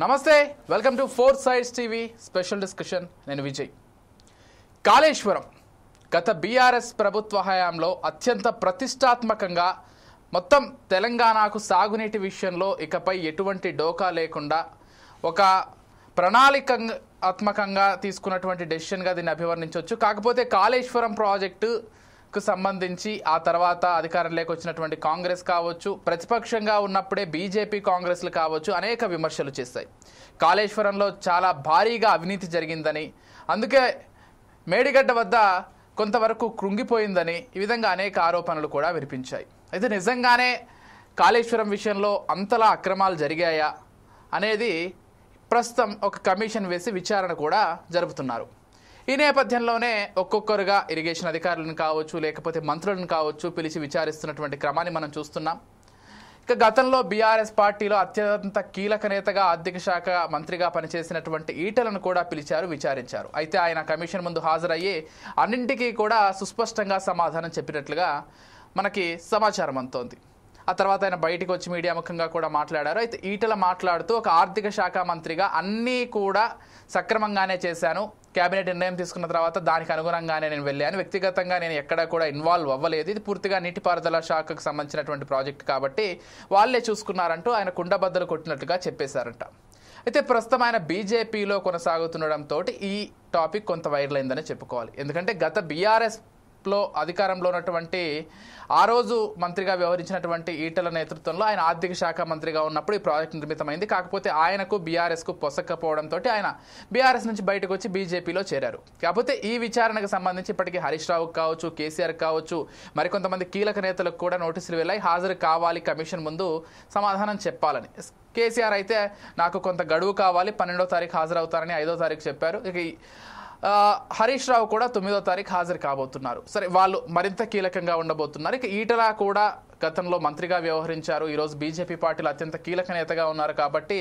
నమస్తే, welcome to four sides TV special discussion. నేను విజయ్. కాళేశ్వరం గత బీఆర్ఎస్ ప్రభుత్వ హయాంలో అత్యంత ప్రతిష్టాత్మకంగా మొత్తం తెలంగాణకు సాగునీటి విషయంలో ఇకపై ఎటువంటి డోకా లేకుండా ఒక ప్రణాళికాత్మకంగా తీసుకున్నటువంటి డెసిషన్గా దీన్ని అభివర్ణించవచ్చు. కాకపోతే కాళేశ్వరం ప్రాజెక్టుకు సంబంధించి ఆ తర్వాత అధికారంలోకి వచ్చినటువంటి కాంగ్రెస్ కావచ్చు, ప్రతిపక్షంగా ఉన్నప్పుడే బీజేపీ కాంగ్రెస్లు కావచ్చు అనేక విమర్శలు చేస్తాయి. కాళేశ్వరంలో చాలా భారీగా అవినీతి జరిగిందని, అందుకే మేడిగడ్డ వద్ద కొంతవరకు కృంగిపోయిందని ఈ విధంగా అనేక ఆరోపణలు కూడా వినిపించాయి. అయితే నిజంగానే కాళేశ్వరం విషయంలో అంతలా అక్రమాలు జరిగాయా అనేది ప్రస్తుతం ఒక కమిషన్ వేసి విచారణ కూడా జరుపుతున్నారు. ఈ నేపథ్యంలోనే ఒక్కొక్కరుగా ఇరిగేషన్ అధికారులను కావచ్చు, లేకపోతే మంత్రులను కావచ్చు పిలిచి విచారిస్తున్నటువంటి క్రమాన్ని మనం చూస్తున్నాం. ఇక గతంలో బీఆర్ఎస్ పార్టీలో అత్యంత కీలక నేతగా ఆర్థిక శాఖ మంత్రిగా పనిచేసినటువంటి ఈటలను కూడా పిలిచారు, విచారించారు. అయితే ఆయన కమిషన్ ముందు హాజరయ్యి అన్నింటికీ కూడా సుస్పష్టంగా సమాధానం చెప్పినట్లుగా మనకి సమాచారం అందుతోంది. ఆ తర్వాత ఆయన బయటికి వచ్చి మీడియా ముఖంగా కూడా మాట్లాడారు. అయితే ఈటల మాట్లాడుతూ ఒక ఆర్థిక శాఖ మంత్రిగా అన్నీ కూడా సక్రమంగానే చేశాను, కేబినెట్ నిర్ణయం తీసుకున్న తర్వాత దానికి అనుగుణంగానే నేను వెళ్ళాను, వ్యక్తిగతంగా నేను ఎక్కడా కూడా ఇన్వాల్వ్ అవ్వలేదు, ఇది పూర్తిగా నీటిపారుదల శాఖకు సంబంధించినటువంటి ప్రాజెక్ట్ కాబట్టి వాళ్ళే చూసుకున్నారంటూ ఆయన కుండబద్దలు కొట్టినట్లుగా చెప్పేశారంట. అయితే ప్రస్తుతం ఆయన బీజేపీలో కొనసాగుతుండడంతో ఈ టాపిక్ కొంత వైరల్ అయిందని చెప్పుకోవాలి. ఎందుకంటే గత బీఆర్ఎస్లో అధికారంలో ఉన్నటువంటి ఆ రోజు మంత్రిగా వ్యవహరించినటువంటి ఈటల నేతృత్వంలో ఆయన ఆర్థిక శాఖ మంత్రిగా ఉన్నప్పుడు ఈ ప్రాజెక్ట్ నిర్మితమైంది. కాకపోతే ఆయనకు బీఆర్ఎస్కు పొసక్కపోవడంతో ఆయన బీఆర్ఎస్ నుంచి బయటకు వచ్చి బీజేపీలో చేరారు. కాకపోతే ఈ విచారణకు సంబంధించి ఇప్పటికీ హరీష్ రావుకు కావచ్చు, కేసీఆర్ కావచ్చు, మరికొంతమంది కీలక నేతలకు కూడా నోటీసులు వెళ్ళాయి. హాజరు కావాలి, కమిషన్ ముందు సమాధానం చెప్పాలని. కేసీఆర్ అయితే నాకు కొంత గడువు కావాలి, 12వ తారీఖు హాజరవుతారని 5వ తారీఖు చెప్పారు. ఇక హరీష్ రావు కూడా 9వ తారీఖు హాజరు కాబోతున్నారు. సరే, వాళ్ళు మరింత కీలకంగా ఉండబోతున్నారు. ఇక ఈటల కూడా గతంలో మంత్రిగా వ్యవహరించారు, ఈరోజు బీజేపీ పార్టీలో అత్యంత కీలక నేతగా ఉన్నారు కాబట్టి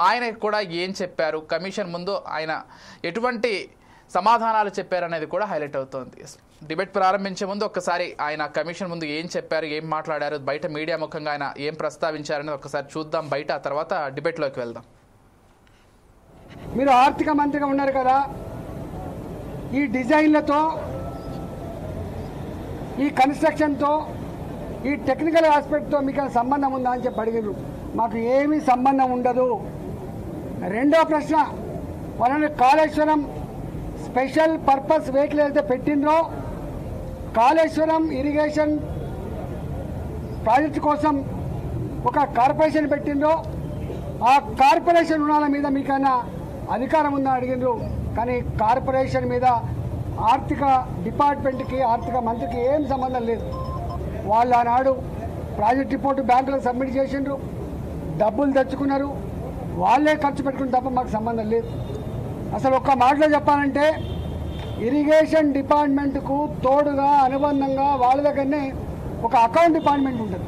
ఆయన కూడా ఏం చెప్పారు, కమిషన్ ముందు ఆయన ఎటువంటి సమాధానాలు చెప్పారనేది కూడా హైలైట్ అవుతోంది. డిబేట్ ప్రారంభించే ముందు ఒక్కసారి ఆయన కమిషన్ ముందు ఏం చెప్పారు, ఏం మాట్లాడారు, బయట మీడియా ముఖంగా ఆయన ఏం ప్రస్తావించారనేది ఒకసారి చూద్దాం బయట, ఆ తర్వాత డిబేట్లోకి వెళ్దాం. మీరు ఆర్థిక మంత్రిగా ఉన్నారు కదా, ఈ డిజైన్లతో, ఈ కన్స్ట్రక్షన్తో, ఈ టెక్నికల్ ఆస్పెక్ట్తో మీకు సంబంధం ఉందా అని చెప్పి అడిగారు. మాకు ఏమీ సంబంధం ఉండదు. రెండో ప్రశ్న, వాళ్ళని కాళేశ్వరం స్పెషల్ పర్పస్ వెహికల్ అయితే పెట్టిండ్రో, కాళేశ్వరం ఇరిగేషన్ ప్రాజెక్టు కోసం ఒక కార్పొరేషన్ పెట్టిండ్రో, ఆ కార్పొరేషన్ రుణాల మీద మీకైనా అధికారం ఉందా అడిగిండ్రు. కానీ కార్పొరేషన్ మీద ఆర్థిక డిపార్ట్మెంట్కి, ఆర్థిక మంత్రికి ఏం సంబంధం లేదు. వాళ్ళు ఆనాడు ప్రాజెక్ట్ రిపోర్టు బ్యాంకులకు సబ్మిట్ చేసిండ్రు, డబ్బులు తెచ్చుకున్నారు, వాళ్ళే ఖర్చు పెట్టుకుని తప్ప మాకు సంబంధం లేదు. అసలు ఒక్క మాటలో చెప్పాలంటే ఇరిగేషన్ డిపార్ట్మెంట్కు తోడుగా అనుబంధంగా వాళ్ళ దగ్గరనే ఒక అకౌంట్ డిపార్ట్మెంట్ ఉంటుంది,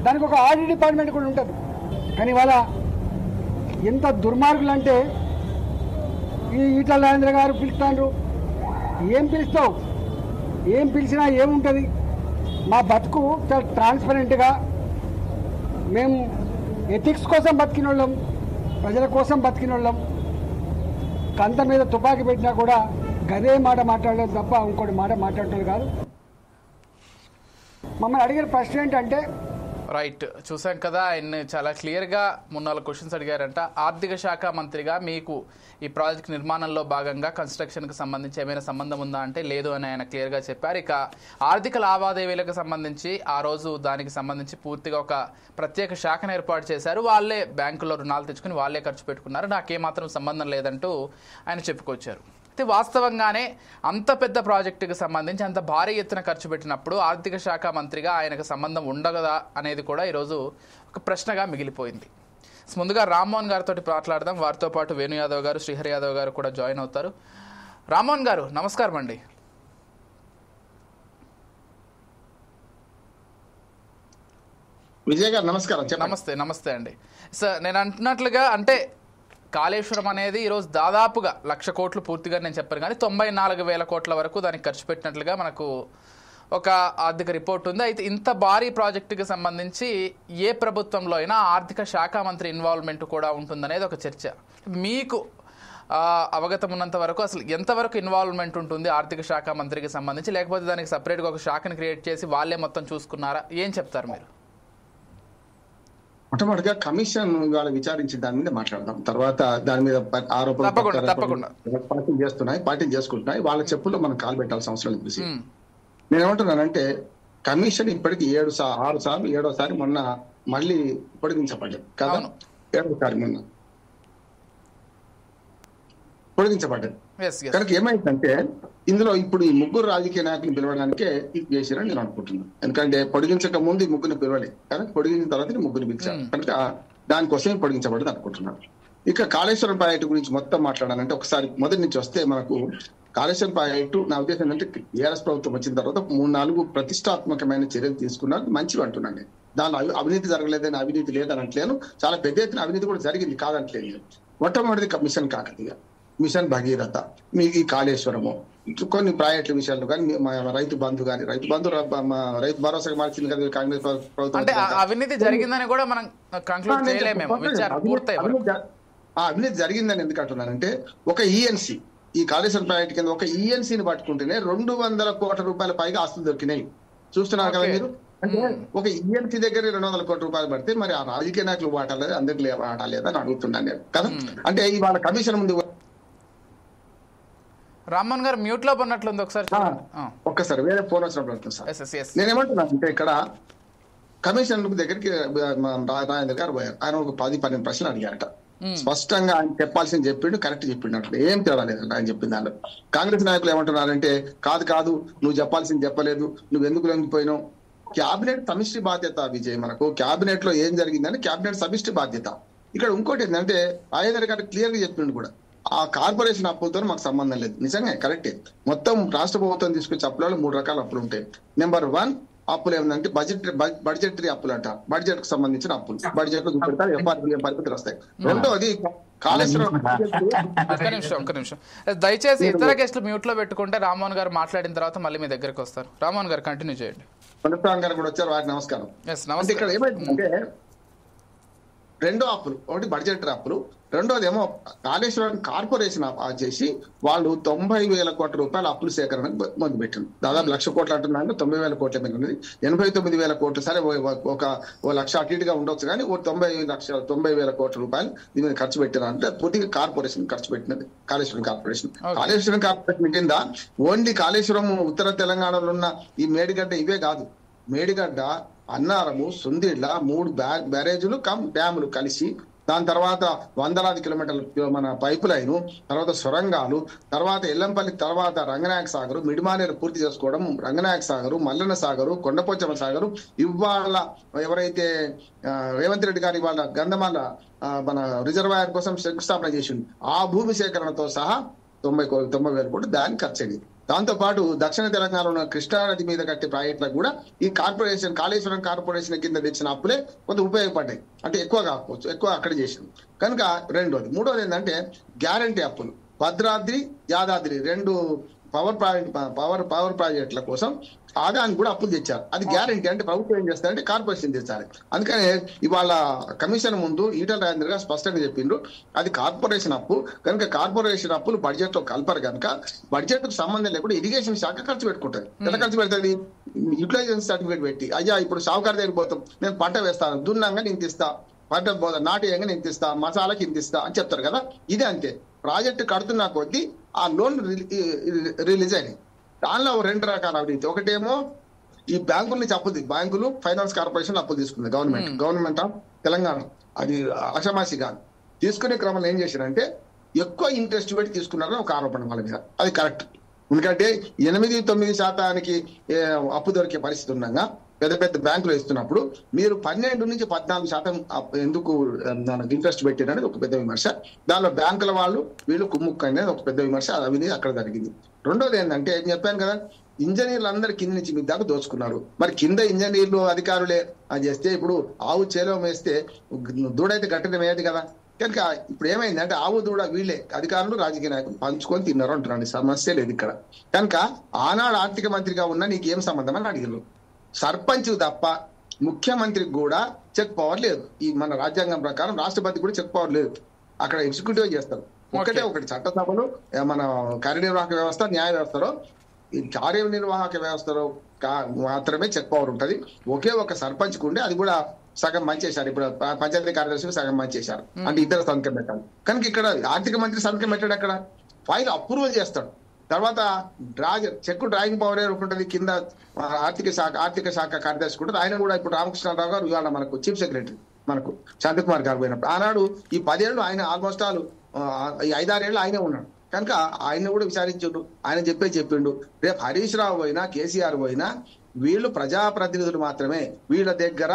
దానికి ఒక ఆడిట్ డిపార్ట్మెంట్ కూడా ఉంటుంది. కానీ వాళ్ళ ఎంత దుర్మార్గులు అంటే, ఈ ఈటల రాజేంద్ర గారు పిలుస్తాండ్రు, ఏం పిలుస్తావు, ఏం పిలిచినా ఏముంటుంది, మా బతుకు చాలా ట్రాన్స్పరెంట్గా, మేము ఎథిక్స్ కోసం బతికిన వాళ్ళం, ప్రజల కోసం బతికిన వాళ్ళం, కంత మీద తుపాకీ పెట్టినా కూడా గదే మాట మాట్లాడలేదు తప్ప ఇంకోటి మాట మాట్లాడటం కాదు. మమ్మల్ని అడిగిన ప్రశ్న ఏంటంటే, రైట్, చూసాం కదా, ఆయన చాలా క్లియర్గా 3-4 క్వశ్చన్స్ అడిగారంట. ఆర్థిక శాఖ మంత్రిగా మీకు ఈ ప్రాజెక్ట్ నిర్మాణంలో భాగంగా కన్స్ట్రక్షన్కి సంబంధించి ఏమైనా సంబంధం ఉందా అంటే లేదు అని ఆయన క్లియర్గా చెప్పారు. ఇక ఆర్థిక లావాదేవీలకు సంబంధించి ఆ రోజు దానికి సంబంధించి పూర్తిగా ఒక ప్రత్యేక శాఖను ఏర్పాటు చేశారు, వాళ్ళే బ్యాంకులో రుణాలు తెచ్చుకుని వాళ్ళే ఖర్చు పెట్టుకున్నారు, నాకేమాత్రం సంబంధం లేదంటూ ఆయన చెప్పుకొచ్చారు. అయితే వాస్తవంగానే అంత పెద్ద ప్రాజెక్టుకు సంబంధించి అంత భారీ ఎత్తున ఖర్చు పెట్టినప్పుడు ఆర్థిక శాఖ మంత్రిగా ఆయనకు సంబంధం ఉండగదా అనేది కూడా ఈరోజు ఒక ప్రశ్నగా మిగిలిపోయింది. ముందుగా రామ్మోహన్ గారితో మాట్లాడదాం. వారితో పాటు వేణు యాదవ్ గారు, శ్రీహరి యాదవ్ గారు కూడా జాయిన్ అవుతారు. రామ్మోహన్ గారు నమస్కారం అండి. విజయ్ గారు నమస్కారం. నమస్తే. నమస్తే అండి. సార్, నేను అంటున్నట్లుగా అంటే కాళేశ్వరం అనేది ఈరోజు దాదాపుగా 1,00,000 కోట్లు పూర్తిగా నేను చెప్పాను, కానీ 94,000 కోట్ల వరకు దానికి ఖర్చు పెట్టినట్లుగా మనకు ఒక ఆర్థిక రిపోర్ట్ ఉంది. అయితే ఇంత భారీ ప్రాజెక్టుకి సంబంధించి ఏ ప్రభుత్వంలో అయినా ఆర్థిక శాఖ మంత్రి ఇన్వాల్వ్మెంట్ కూడా ఉంటుందనేది ఒక చర్చ. మీకు అవగతం ఉన్నంత వరకు అసలు ఎంతవరకు ఇన్వాల్వ్మెంట్ ఉంటుంది ఆర్థిక శాఖ మంత్రికి సంబంధించి, లేకపోతే దానికి సపరేట్గా ఒక శాఖను క్రియేట్ చేసి వాళ్ళే మొత్తం చూసుకున్నారా? ఏం చెప్తారు మీరు? మొట్టమొదటిగా కమిషన్ ఇవాళ విచారించి దాని మీద మాట్లాడదాం. తర్వాత దాని మీద ఆరోపణలు పార్టీలు చేసుకుంటున్నాయి, వాళ్ళ చెప్పుల్లో మనం కాలు పెట్టాల్సిన అవసరం లేదు. నేనేమంటున్నానంటే కమిషన్ ఇప్పటికి 6 సార్లు 7వ మొన్న మళ్ళీ పొడిగించబడ్డది కదా, 7వ మొన్న పొడిగించబడ్డది. కనుక ఏమైందంటే ఇందులో ఇప్పుడు ఈ ముగ్గురు రాజకీయ నాయకులను పిలవడానికే ఇది చేశారని నేను అనుకుంటున్నాను. ఎందుకంటే పొడిగించక ముందు ఈ ముగ్గురిని పిలవలేదు, కానీ పొడిగించిన తర్వాత ముగ్గురిని పిలిచారు, కనుక దానికోసమే పొడిగించబడ్డది అనుకుంటున్నాను. ఇక కాళేశ్వరం ప్రాజెక్టు గురించి మొత్తం మాట్లాడాలంటే ఒకసారి మొదటి నుంచి వస్తే మనకు కాళేశ్వరం ప్రాజెక్టు నా ఉద్దేశం ఏంటంటే టీఆర్ఎస్ ప్రభుత్వం వచ్చిన తర్వాత 3-4 ప్రతిష్టాత్మకమైన చర్యలు తీసుకున్నారు, మంచివి అంటున్నాను నేను. దానిలో అవినీతి జరగలేదని, అవినీతి లేదని అంటలేను, చాలా పెద్ద ఎత్తున అవినీతి కూడా జరిగింది కాదంటలేదు. మొట్టమొదటిది మిషన్ కాకతీయ, మిషన్ భగీరథ, మీ ఈ కాళేశ్వరము, కొన్ని ప్రాజెక్టుల విషయాల్లో కానీ రైతు బంధు కానీ, రైతు భరోసాగా మార్చింది కదా కాంగ్రెస్ ప్రభుత్వం. అవినీతి జరిగిందని కూడా మనం కంక్లూడ్ చేయలేమేమో, అవినీతి జరిగిందని ఎందుకు అంటున్నానంటే ఒక ఈఎన్సీ, ఈ కాళేశ్వరం ప్రాజెక్టు కింద ఒక ఈఎన్సీని పట్టుకుంటేనే 200 కోట్ల రూపాయల పైగా ఆస్తులు దొరికినాయి. చూస్తున్నారు కదా మీరు. అంటే ఒక ఈఎన్సీ దగ్గర 200 కోట్ల రూపాయలు పడితే మరి ఆ రాజకీయ నాయకులు వాటాలేదు, అందరికి వాటాలేదా అని అడుగుతున్నాను నేను కదా. అంటే ఇవాళ కమిషన్ ముందు రామ్మోహన్ గారు మ్యూట్ లో ఉన్నట్లుంది, ఒక్కసారి వేరే ఫోన్ వచ్చినప్పుడు సార్. నేనేమంటున్నాను అంటే ఇక్కడ కమిషన్ దగ్గరికి రాజేంద్ర గారు పోయారు, ఆయన ఒక 10-12 ప్రశ్నలు అడిగారట. స్పష్టంగా ఆయన చెప్పాల్సింది చెప్పిండు, కరెక్ట్ చెప్పిండు, అట్లా ఏం తేడా లేదంట ఆయన చెప్పిన దాంట్లో. కాంగ్రెస్ నాయకులు ఏమంటున్నారంటే కాదు నువ్వు చెప్పాల్సింది చెప్పలేదు, నువ్వు ఎందుకు లొంగిపోయినావు. క్యాబినెట్ సమిష్టి బాధ్యత విజయ్, మనకు క్యాబినెట్ లో ఏం జరిగిందని క్యాబినెట్ సమిష్టి బాధ్యత. ఇక్కడ ఇంకోటి ఏంటంటే రాజేంద్ర గారు క్లియర్ గా చెప్పిండు కూడా, ఆ కార్పొరేషన్ అప్పులతో మాకు సంబంధం లేదు. నిజంగా కరెక్టే, మొత్తం రాష్ట్ర ప్రభుత్వం తీసుకొచ్చే అప్పులలో 3 రకాల అప్పులు ఉంటాయి. నెంబర్ 1 అప్పులు ఏమిటంటే బడ్జెటరీ అప్పులు అంట, బడ్జెట్ కు సంబంధించిన అప్పులు, బడ్జెట్ లో చూపెడతారు, ఎఫ్ఆర్బిఎం పరిమితులు వస్తాయి. రెండోది కాళేశ్వరం. ఒక్క నిమిషం దయచేసి ఇతర గెస్టులు మ్యూట్ లో పెట్టుకుంటే రామ్మోహన్ గారు మాట్లాడిన తర్వాత మళ్ళీ మీ దగ్గరికి వస్తారు. రామ్మోహన్ గారు కంటిన్యూ చేయండి. గారు కూడా వచ్చారు, వారికి నమస్కారం. ఇక్కడ ఏమైందంటే 2 అప్పులు, ఒకటి బడ్జెటరీ అప్పులు, రెండోది ఏమో కాళేశ్వరం కార్పొరేషన్ చేసి వాళ్ళు 90,000 కోట్ల రూపాయల అప్పులు సేకరణకు మొదలుపెట్టింది. దాదాపు 1,00,000 కోట్లు అంటున్నాను, 90,000 కోట్ల మీద ఉన్నది. 89,000 కోట్లు, సరే ఒక 1,00,000 అటు ఇటుగా ఉండొచ్చు, కానీ 90,000 కోట్ల రూపాయలు దీని మీద ఖర్చు పెట్టినారు. అంటే పూర్తిగా కార్పొరేషన్ ఖర్చు పెట్టినది కాళేశ్వరం కార్పొరేషన్. కాళేశ్వరం కార్పొరేషన్ కింద ఓన్లీ కాళేశ్వరం ఉత్తర తెలంగాణలో ఉన్న ఈ మేడిగడ్డ ఇవే కాదు, మేడిగడ్డ, అన్నారము, సుందిళ్ళ 3 బ్యారేజీలు డ్యాములు కలిసి, దాని తర్వాత వందలాది కిలోమీటర్ల మన పైపు లైను, తర్వాత సొరంగాలు, తర్వాత ఎల్లంపల్లి, తర్వాత రంగనాయక సాగరు, మిడిమానేరు పూర్తి చేసుకోవడం, రంగనాయక సాగరు, మల్లన్న సాగరు, కొండపోచమ్మ సాగరు. ఇవాళ ఎవరైతే రేవంత్ రెడ్డి గారు ఇవాళ గంధమాల మన రిజర్వాయర్ కోసం శంకుస్థాపన చేసింది, ఆ భూమి సేకరణతో సహా 90,000 కోట్లు దానికి ఖర్చయింది. దాంతో పాటు దక్షిణ తెలంగాణలో ఉన్న కృష్ణానది మీద కట్టే ప్రాజెక్టులకు కూడా ఈ కార్పొరేషన్, కాళేశ్వరం కార్పొరేషన్ కింద తెచ్చిన అప్పులే కొంత ఉపయోగపడ్డాయి. అంటే ఎక్కువ కాకపోవచ్చు, ఎక్కువ అక్కడ చేసింది కనుక. రెండోది. మూడోది ఏంటంటే గ్యారంటీ అప్పులు, భద్రాద్రి, యాదాద్రి 2 పవర్ ప్రాజెక్టుల కోసం ఆదాయానికి కూడా అప్పులు తెచ్చారు. అది గ్యారంటీ. అంటే ప్రభుత్వం ఏం చేస్తారంటే కార్పొరేషన్ తెచ్చారు. అందుకనే ఇవాళ కమిషన్ ముందు ఈటల రాజేంద్ర గారు స్పష్టంగా చెప్పిండ్రు, అది కార్పొరేషన్ అప్పు కనుక కార్పొరేషన్ అప్పులు బడ్జెట్ లో కలపరు కనుక బడ్జెట్ కు సంబంధం లేకుండా ఇరిగేషన్ శాఖ ఖర్చు పెట్టుకుంటుంది. ఎలా ఖర్చు పెడుతుంది? యూటిలైజేషన్ సర్టిఫికేట్ పెట్టి, అయ్యా ఇప్పుడు సావుకారు దగ్గర పోతాం, నేను పంట వేస్తాను, దున్నంగా నేను తీస్తా, పంట నాటేయంగా నేను తీస్తా, మసాలాకి ఇంత ఇస్తా అని చెప్తారు కదా. ఇదే అంతే. ప్రాజెక్టు కడుతున్న కొద్దీ ఆ లోన్ రిలీజ్ అయినాయి. దానిలో 2 రకాల అవినీతి. ఒకటేమో ఈ బ్యాంకుల నుంచి అప్పులు, బ్యాంకులు ఫైనాన్స్ కార్పొరేషన్ అప్పులు తీసుకుంది గవర్నమెంట్ ఆఫ్ తెలంగాణ. అది అషమాసి కాదు. తీసుకునే క్రమంలో ఏం చేశారంటే ఎక్కువ ఇంట్రెస్ట్ పెట్టి తీసుకున్నారని ఒక ఆరోపణ వాళ్ళ మీద. అది కరెక్ట్. ఎందుకంటే 8-9% అప్పు దొరికే పరిస్థితి ఉండగా పెద్ద పెద్ద బ్యాంకులు ఇస్తున్నప్పుడు మీరు 12 నుంచి 14% ఎందుకు ఇంట్రెస్ట్ పెట్టినది ఒక పెద్ద విమర్శ. దానిలో బ్యాంకుల వాళ్ళు వీళ్ళు కుమ్ముక్కు అనేది ఒక పెద్ద విమర్శ. అది అక్కడ జరిగింది. రెండోది ఏంటంటే నేను చెప్పాను కదా, ఇంజనీర్లు అందరు కింద నుంచి మీ దాకా దోచుకున్నారు. మరి కింద ఇంజనీర్లు అధికారులే అది చేస్తే ఇప్పుడు ఆవు చేలో వేస్తే దూడైతే గట్టిన వేయదు కదా. కనుక ఇప్పుడు ఏమైందంటే ఆవు దూడ వీళ్ళే అధికారులు రాజకీయ నాయకులు పంచుకొని తిన్నారు అంటున్నాను. సమస్య లేదు ఇక్కడ. కనుక ఆనాడు ఆర్థిక మంత్రిగా ఉన్న నీకు ఏం సంబంధం అని అడిగారు. సర్పంచ్ తప్ప ముఖ్యమంత్రికి కూడా చెక్ పవర్ లేదు. ఈ మన రాజ్యాంగం ప్రకారం రాష్ట్రపతి కూడా చెక్ పవర్ లేదు. అక్కడ ఎగ్జిక్యూటివ్ చేస్తారు. ఒకటి చట్టసభలు మన కార్యనిర్వాహక వ్యవస్థ న్యాయ వ్యవస్థలో ఈ కార్యనిర్వాహక వ్యవస్థలో మాత్రమే చెక్ పవర్ ఉంటది. ఒకే ఒక సర్పంచ్ ఉండే అది కూడా సగం మంచేశారు. ఇప్పుడు పంచాయతీ కార్యదర్శి సగం మంచేశారు. అంటే ఇద్దరు సంతకం పెట్టాలి. కనుక ఇక్కడ ఆర్థిక మంత్రి సంతకం పెట్టాడు. అక్కడ ఫైల్ అప్రూవల్ చేస్తాడు. తర్వాత చెక్ డ్రాయింగ్ పవర్ ఉంటుంది. కింద ఆర్థిక శాఖ కార్యదర్శి కూడా ఆయన కూడా ఇప్పుడు రామకృష్ణరావు గారు ఇవాళ మనకు చీఫ్ సెక్రటరీ మనకు శాంతికుమార్ గారు పోయినప్పుడు ఆనాడు ఈ 10 ఏళ్ళు ఆయన ఆల్మోస్ట్ ఆల్ ఈ 5-6 ఏళ్ళు ఆయనే ఉన్నాడు. కనుక ఆయన కూడా విచారించుండు. ఆయన చెప్పిండు. రేపు హరీష్ రావు పోయినా కేసీఆర్ పోయినా వీళ్ళు ప్రజాప్రతినిధులు మాత్రమే. వీళ్ళ దగ్గర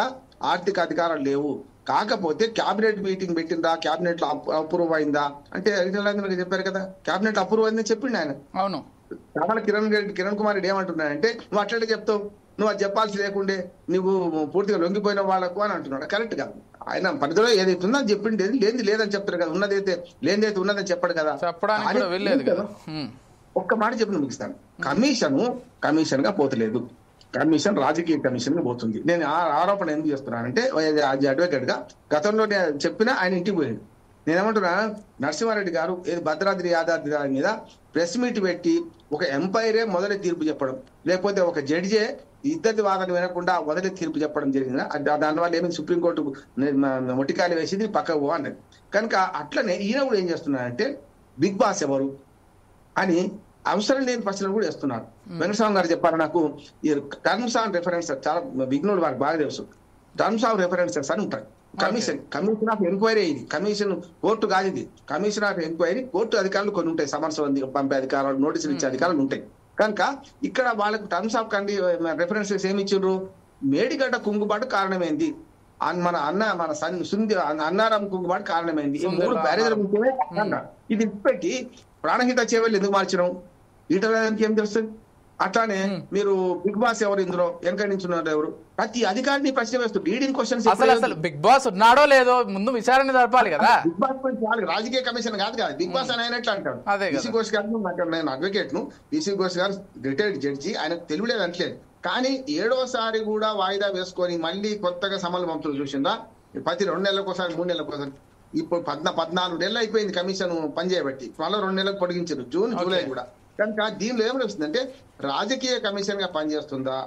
ఆర్థిక అధికారాలు లేవు. కాకపోతే క్యాబినెట్ మీటింగ్ పెట్టిందా, క్యాబినెట్ లో అప్రూవ్ అయిందా అంటే చెప్పారు కదా, క్యాబినెట్ అప్రూవ్ అయిందని చెప్పిండు ఆయన. అవును. చాలా కిరణ్ కుమార్ రెడ్డి ఏమంటున్నాడంటే నువ్వు అట్లనే చెప్తావు, నువ్వు అది చెప్పాల్సి లేకుండే, నువ్వు పూర్తిగా లొంగిపోయిన వాళ్ళకు అని అంటున్నాడు. కరెక్ట్ గా ఆయన పరిధిలో ఏదైతే ఉందో అది చెప్పింది. లేనిది లేదని చెప్తారు కదా, ఉన్నదైతే లేనిదైతే ఉన్నదని చెప్పాడు కదా. ఒక్క మాట చెప్పి ముగిస్తాను. కమిషన్ గా పోతలేదు. కమిషన్ రాజకీయ కమిషన్ గా పోతుంది. నేను ఆరోపణ ఎందుకు చేస్తున్నానంటే అడ్వకేట్ గా గతంలో నేను చెప్పినా ఆయన ఇంటికి పోయాడు. నేనేమంటున్నా, నరసింహారెడ్డి గారు భద్రాద్రి యాదాద్రి గారి మీద ప్రెస్ మీట్ పెట్టి ఒక ఎంపైరే మొదటి తీర్పు చెప్పడం, లేకపోతే ఒక జడ్జే ఇద్దరి వాదన వినకుండా మొదటి తీర్పు చెప్పడం జరిగిందా? దానివల్ల ఏమైంది, సుప్రీంకోర్టు మొట్టికాయలు వేసింది పక్కకు పో అన్నది. కనుక అట్లనే ఈయన కూడా ఏం చేస్తున్నారంటే బిగ్ బాస్ ఎవరు అని అవసరం లేని ప్రశ్నలు కూడా వేస్తున్నారు. వెంకటస్వామి గారు చెప్పారు నాకు, ఈ టర్మ్స్ ఆఫ్ రెఫరెన్సెస్ చాలా విఘ్నులు వారికి బాగా తెలుసు. టర్మ్స్ ఆఫ్ రెఫరెన్సెస్ అని ఉంటాయి. కమిషన్ ఆఫ్ ఎంక్వైరీ ఇది. కమిషన్ కోర్టు కాదు ఇది. కమిషన్ ఆఫ్ ఎంక్వైరీ కోర్టు అధికారులు కొన్ని ఉంటాయి. సమన్స్ పంపే అధికారాలు, నోటీసులు ఇచ్చే అధికారులు ఉంటాయి. కనుక ఇక్కడ వాళ్ళకు టర్మ్స్ ఆఫ్ రెఫరెన్సెస్ ఏమి ఇచ్చిండ్రు? మేడిగడ్డ కుంగుబాటు కారణమైంది, మన అన్నారం కుంగుబాటు కారణమైంది. ఈ 3 బ్యారేజ్ల ఇది పెట్టి ప్రాణహిత చేవలు ఎందుకు మార్చినాం? ఈటలకి ఏం తెలుస్తుంది? అట్లానే మీరు బిగ్ బాస్ ఎవరు, ఇందులో వెనక నుంచి ఉన్నారు ఎవరు, ప్రతి అధికారిని ప్రశ్న వేస్తారు. Leading questions. అసలు బిగ్ బాస్ ఉన్నాడో లేదో ముందు విచారణ జరపాలి కదా. బిగ్ బాస్ రాజకీయ కమిషన్ కాదు కదా. బిగ్ బాస్ అని అయినట్లు అంటాడు. బీసీ ఘోష్ గారు, నేను అడ్వకేట్ ను, బీసీ ఘోష్ గారు రిటైర్డ్ జడ్జి, ఆయనకు తెలియలేదు అంటలేదు. కానీ 7వసారి కూడా వాయిదా వేసుకొని మళ్ళీ కొత్తగా సమన్వయ మంత్రులు చూసిందా? ప్రతి 2 నెలలకోసారి 3 నెలలకోసారి. ఇప్పుడు 14 నెలలు అయిపోయింది కమిషన్ పనిచేయబట్టి. మళ్ళీ 2 నెలలకు పొడిగించారు, జూన్ జూలై కూడా. కనుక దీనిలో ఏమనిపిస్తుందంటే రాజకీయ కమిషన్ గా పనిచేస్తుందా,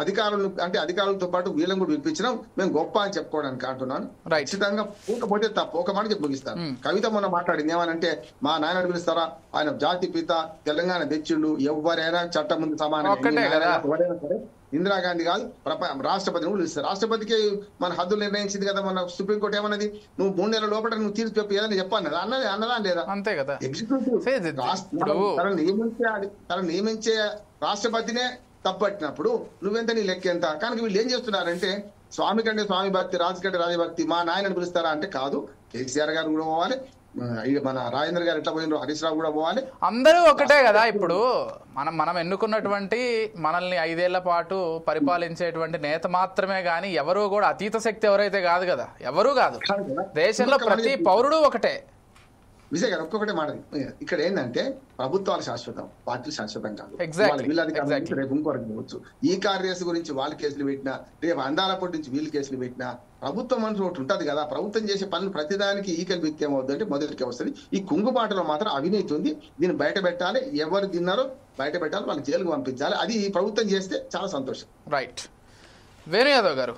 అధికారులతో పాటు వీళ్ళని కూడా పిలిపించడం మేము గొప్ప అని చెప్పుకోవడానికి అంటున్నాను. ఖచ్చితంగా పోకపోతే తప్పు. ఒక మాట చెప్పి ముగిస్తాను. కవిత మొన్న మాట్లాడింది ఏమనంటే, మా నాయన పిలుస్తారా, ఆయన జాతి పిత, తెలంగాణ తెచ్చిండు, ఎవరైనా చట్టం ముందు సమానం, ఎవరైనా సరే. ఇందిరాగాంధీ కాదు, రాష్ట్రపతిని కూడా పిలుస్తారు. రాష్ట్రపతికి మన హద్దులు నిర్ణయించింది కదా మన సుప్రీంకోర్టు. ఏమన్నది, నువ్వు 3 నెలల లోపల నువ్వు తీర్పు చెప్పి ఏదైనా చెప్పన్నది, అన్నదా లేదా? అంతే కదా. ఎగ్జిక్యూటివ్ తను నియమించే రాష్ట్రపతినే తప్పట్టినప్పుడు నువ్వెంత, నీ లెక్క ఎంత? కనుక వీళ్ళు ఏం చేస్తున్నారంటే స్వామి కంటే స్వామి భక్తి, రాజు కంటే రాజభక్తి, మా నాయనని పిలుస్తారా అంటే కాదు. కేసీఆర్ గారు కూడా పోవాలి, మన రాజేంద్ర గారు ఎట్లా పోయినారు, హరీష్ రావు కూడా పోవాలి. అందరూ ఒకటే కదా. ఇప్పుడు మనం ఎన్నుకున్నటువంటి మనల్ని 5 ఏళ్ల పాటు పరిపాలించేటువంటి నేత మాత్రమే గాని ఎవరు కూడా అతీత శక్తి ఎవరైతే కాదు కదా. ఎవరు కాదు. దేశంలో ప్రతి పౌరుడు ఒకటే. విజయ్ గారు ఒక్కొక్కటే మాట, ఇక్కడ ఏంటంటే ప్రభుత్వాలు శాశ్వతం, పార్టీలు శాశ్వతం కాదు. వీళ్ళ అధికారులు రేపు ఇంకొకరికి పోవచ్చు. ఈ కార్యదర్శి గురించి వాళ్ళు కేసులు పెట్టినా, రేపు అందాలపూడి నుంచి వీళ్ళు కేసులు పెట్టినా, ప్రభుత్వం అంటే ఒకటి ఉంటది కదా. ప్రభుత్వం చేసే పనులు ప్రతిదానికి ఈకల్ వ్యక్తి ఏమవుతుంది అంటే మొదటికే వస్తుంది. ఈ కుంగుబాటులో మాత్రం అవినీతి ఉంది. దీన్ని బయట పెట్టాలి. ఎవరు తిన్నారో బయట పెట్టాలి, వాళ్ళకి జైలుకు పంపించాలి. అది ప్రభుత్వం చేస్తే చాలా సంతోషం. రైట్. వేణు యాదవ్ గారు